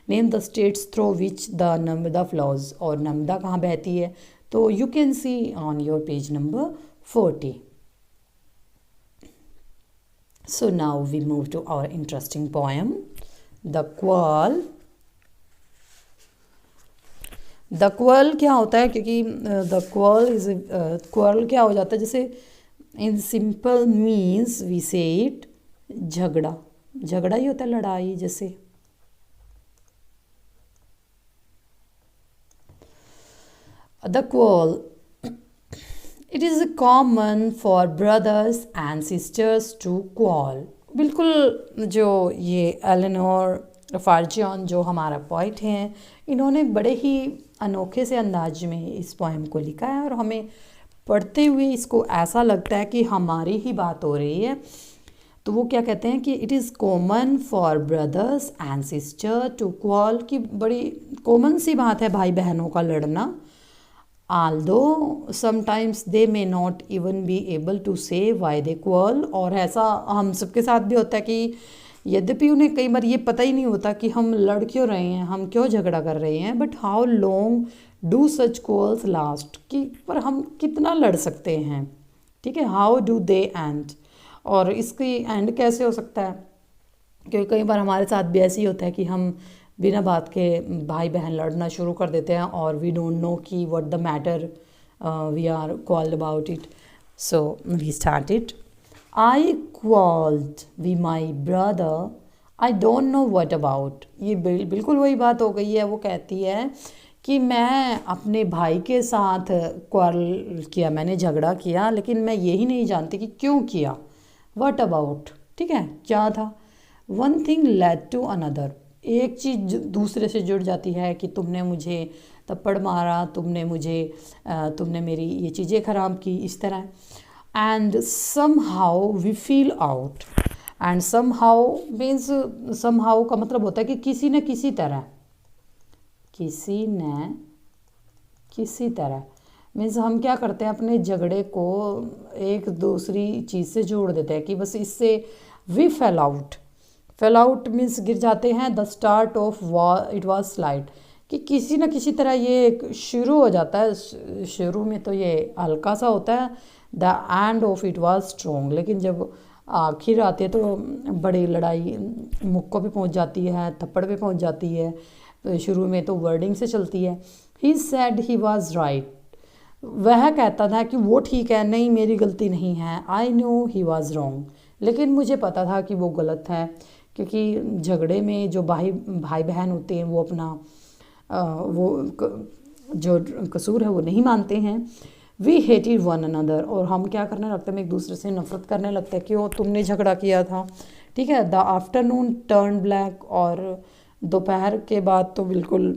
Name the states through which the Narmada flows, और नर्मदा कहाँ बहती है, तो you can see on your page number 40। So now we move to our interesting poem, The Quail. The Quail क्या होता है, क्योंकि The Quail is Quail क्या हो जाता है, जैसे in simple means we say it, झगड़ा, झगड़ा ही होता है, लड़ाई जैसे। The Quail it is common for brothers and sisters to quarrel. बिल्कुल, जो ये एलेनोर फार्जियन जो हमारा पोइट हैं, इन्होंने बड़े ही अनोखे से अंदाज में इस पोएम को लिखा है और हमें पढ़ते हुए इसको ऐसा लगता है कि हमारी ही बात हो रही है। तो वो क्या कहते हैं कि it is common for brothers and sister to quarrel, की बड़ी कॉमन सी बात है भाई बहनों का लड़ना। although sometimes they may not even be able to say why they quarrel, और ऐसा हम सबके साथ भी होता है कि यद्यपि उन्हें कई बार ये पता ही नहीं होता कि हम लड़ क्यों रहे हैं, हम क्यों झगड़ा कर रहे हैं, but how long do such quarrels last, कि पर हम कितना लड़ सकते हैं, ठीक है। हाउ डू दे एंड, और इसकी एंड कैसे हो सकता है, क्योंकि कई बार हमारे साथ भी ऐसे ही होता है कि हम बिना बात के भाई बहन लड़ना शुरू कर देते हैं और वी डोंट नो कि what the matter we are quarrelled about it. So we started, I quarrelled we my brother, I don't know what about. ये बिल्कुल वही बात हो गई है। वो कहती है कि मैं अपने भाई के साथ क्वारल किया, मैंने झगड़ा किया, लेकिन मैं यही नहीं जानती कि क्यों किया। व्हाट अबाउट, ठीक है, क्या था। One thing led to another, एक चीज़ दूसरे से जुड़ जाती है कि तुमने मुझे थप्पड़ मारा, तुमने मेरी ये चीज़ें ख़राब की, इस तरह। And somehow we feel out, and somehow means, somehow का मतलब होता है कि किसी न किसी तरह, किसी न किसी तरह मीन्स हम क्या करते हैं, अपने झगड़े को एक दूसरी चीज़ से जोड़ देते हैं कि बस इससे we fell out. Fell out means गिर जाते हैं। The start of it was slide, कि किसी न किसी तरह ये शुरू हो जाता है। शुरू में तो ये हल्का सा होता है। The end of it was strong, लेकिन जब आखिर आती है तो बड़ी लड़ाई मुक्कों पे पहुंच जाती है, थप्पड़ पे पहुंच जाती है। तो शुरू में तो वर्डिंग से चलती है। He said he was right, वह कहता था कि वो ठीक है, नहीं मेरी गलती नहीं है। I knew he was wrong, लेकिन मुझे पता था कि वो गलत है, क्योंकि झगड़े में जो भाई बहन होते हैं वो अपना जो कसूर है वो नहीं मानते हैं। वी हेटेड वन अनदर, और हम क्या करने लगते हैं, एक दूसरे से नफरत करने लगते हैं, क्यों, तुमने झगड़ा किया था, ठीक है। द आफ्टरनून टर्न ब्लैक, और दोपहर के बाद तो बिल्कुल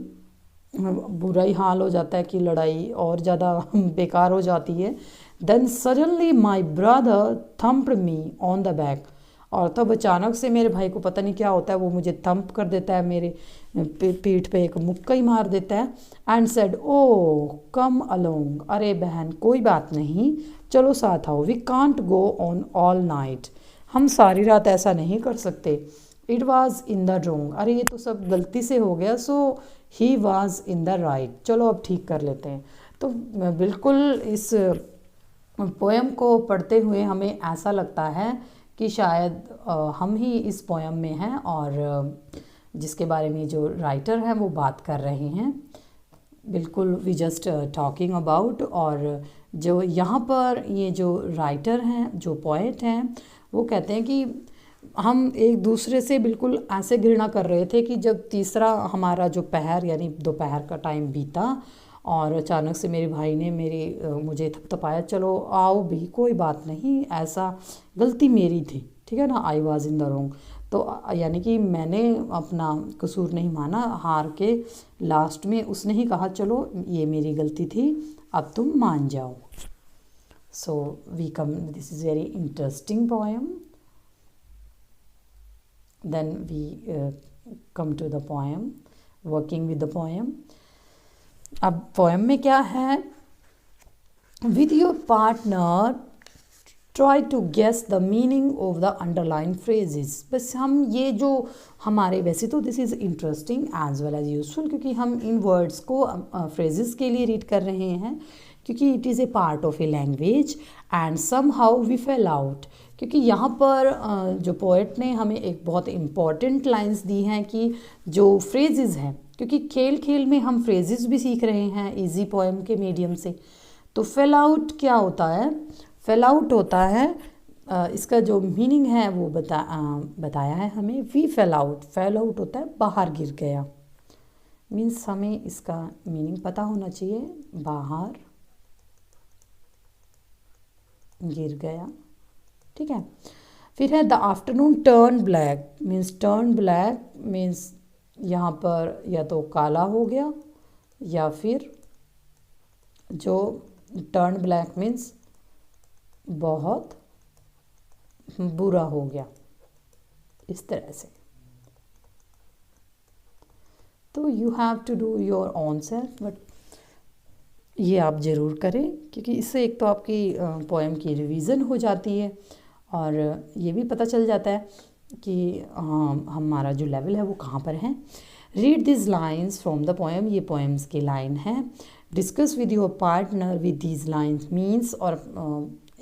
बुरा ही हाल हो जाता है कि लड़ाई और ज़्यादा बेकार हो जाती है। Then suddenly my brother thumped me on the back, और तब अचानक से मेरे भाई को पता नहीं क्या होता है, वो मुझे थंप कर देता है, मेरे पीठ पे एक मुक्का ही मार देता है। And said oh come along, अरे बहन कोई बात नहीं, चलो साथ आओ। We can't go on all night, हम सारी रात ऐसा नहीं कर सकते। It was in the wrong, अरे ये तो सब गलती से हो गया। So he was in the right, चलो अब ठीक कर लेते हैं। तो बिल्कुल इस पोएम को पढ़ते हुए हमें ऐसा लगता है कि शायद हम ही इस पोएम में हैं, और जिसके बारे में जो राइटर हैं वो बात कर रहे हैं। बिल्कुल वी जस्ट टॉकिंग अबाउट, और जो यहाँ पर ये जो राइटर हैं, जो पोएट हैं, वो कहते हैं कि हम एक दूसरे से बिल्कुल ऐसे घृणा कर रहे थे कि जब तीसरा हमारा जो पहर यानी दोपहर का टाइम बीता, और अचानक से मेरे भाई ने मुझे थपथपाया, चलो आओ भी, कोई बात नहीं, ऐसा गलती मेरी थी, ठीक है ना। I was in the wrong, तो यानी कि मैंने अपना कसूर नहीं माना, हार के लास्ट में उसने ही कहा चलो ये मेरी गलती थी, अब तुम मान जाओ। So we come, this is very interesting poem. Then we come to the poem, working with the poem. अब पोएम में क्या है, with your partner try to guess the meaning of the underline phrases. बस हम ये जो हमारे, वैसे तो this is interesting as well as useful, क्योंकि हम इन वर्ड्स को फ्रेजेस के लिए रीड कर रहे हैं, क्योंकि it is a part of a language. And somehow we fell out, क्योंकि यहाँ पर जो पोएट ने हमें एक बहुत इम्पॉर्टेंट लाइंस दी हैं कि जो फ्रेजेस हैं, क्योंकि खेल खेल में हम फ्रेजेस भी सीख रहे हैं इजी पोएम के मीडियम से। तो फेल आउट क्या होता है, फेल आउट होता है, इसका जो मीनिंग है वो बताया है हमें। We fell out, fell out होता है बाहर गिर गया, मीन्स हमें इसका मीनिंग पता होना चाहिए, बाहर गिर गया, ठीक है। फिर है the afternoon turn black, turn black means यहाँ पर या तो काला हो गया या फिर जो टर्न ब्लैक मीन्स बहुत बुरा हो गया, इस तरह से। तो you have to do your own self, but ये आप ज़रूर करें, क्योंकि इससे एक तो आपकी पोएम की रिवीजन हो जाती है और ये भी पता चल जाता है कि हमारा जो लेवल है वो कहाँ पर है। Read this lines from the poem, ये पोएम्स की लाइन है। Discuss with your partner with these lines means, और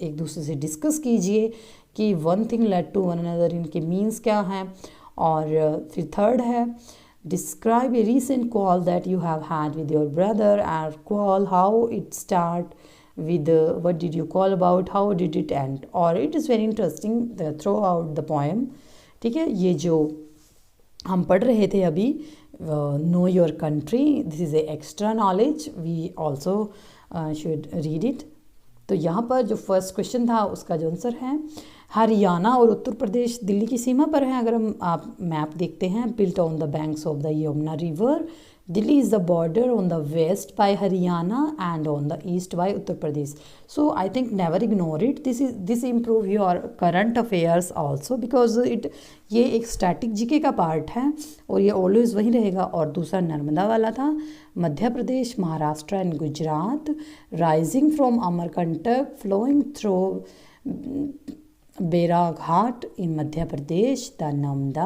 एक दूसरे से डिस्कस कीजिए कि one thing led to one another, इनके मीन्स क्या हैं। और फिर थर्ड है describe a recent call that you have had with your brother, and call how it start with what did you call about, how did it end, or it is very interesting throughout the poem, ठीक है। ये जो हम पढ़ रहे थे अभी, know your country, this is a extra knowledge, we also should read it. तो यहाँ पर जो फर्स्ट क्वेश्चन था उसका जो आंसर है हरियाणा और उत्तर प्रदेश दिल्ली की सीमा पर है। अगर हम आप मैप देखते हैं, built on the banks of the Yamuna river, Delhi is the border on the west by Haryana and on the east by Uttar Pradesh. So I think never ignore it, this improve your current affairs also, because ये एक स्टैटिक जीके का पार्ट है और ये ऑलवेज वही रहेगा। और दूसरा नर्मदा वाला था, Madhya Pradesh, Maharashtra and Gujarat, rising from Amarkantak, flowing through Bheraghat in Madhya Pradesh, the Namda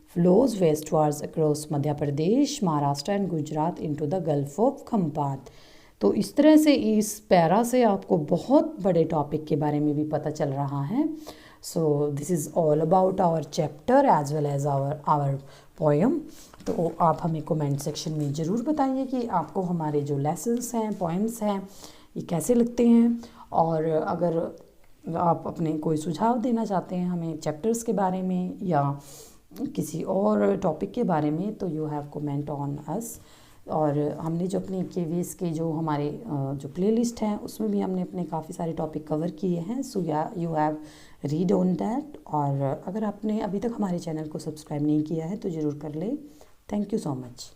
flows westwards across Madhya Pradesh, Maharashtra and Gujarat into the Gulf of Khampat। तो इस तरह से इस पैरा से आपको बहुत बड़े टॉपिक के बारे में भी पता चल रहा है। So this is all about our chapter as well as our poem. तो आप हमें कमेंट सेक्शन में ज़रूर बताइए कि आपको हमारे जो लेसन्स हैं, पोएम्स हैं, ये कैसे लगते हैं। और अगर आप अपने कोई सुझाव देना चाहते हैं हमें चैप्टर्स के बारे में या किसी और टॉपिक के बारे में, तो you have comment on us. और हमने जो अपनी केवीएस के जो हमारे जो प्लेलिस्ट हैं उसमें भी हमने अपने काफ़ी सारे टॉपिक कवर किए हैं। सो you have read on that. और अगर आपने अभी तक हमारे चैनल को सब्सक्राइब नहीं किया है तो ज़रूर कर ले। Thank you so much.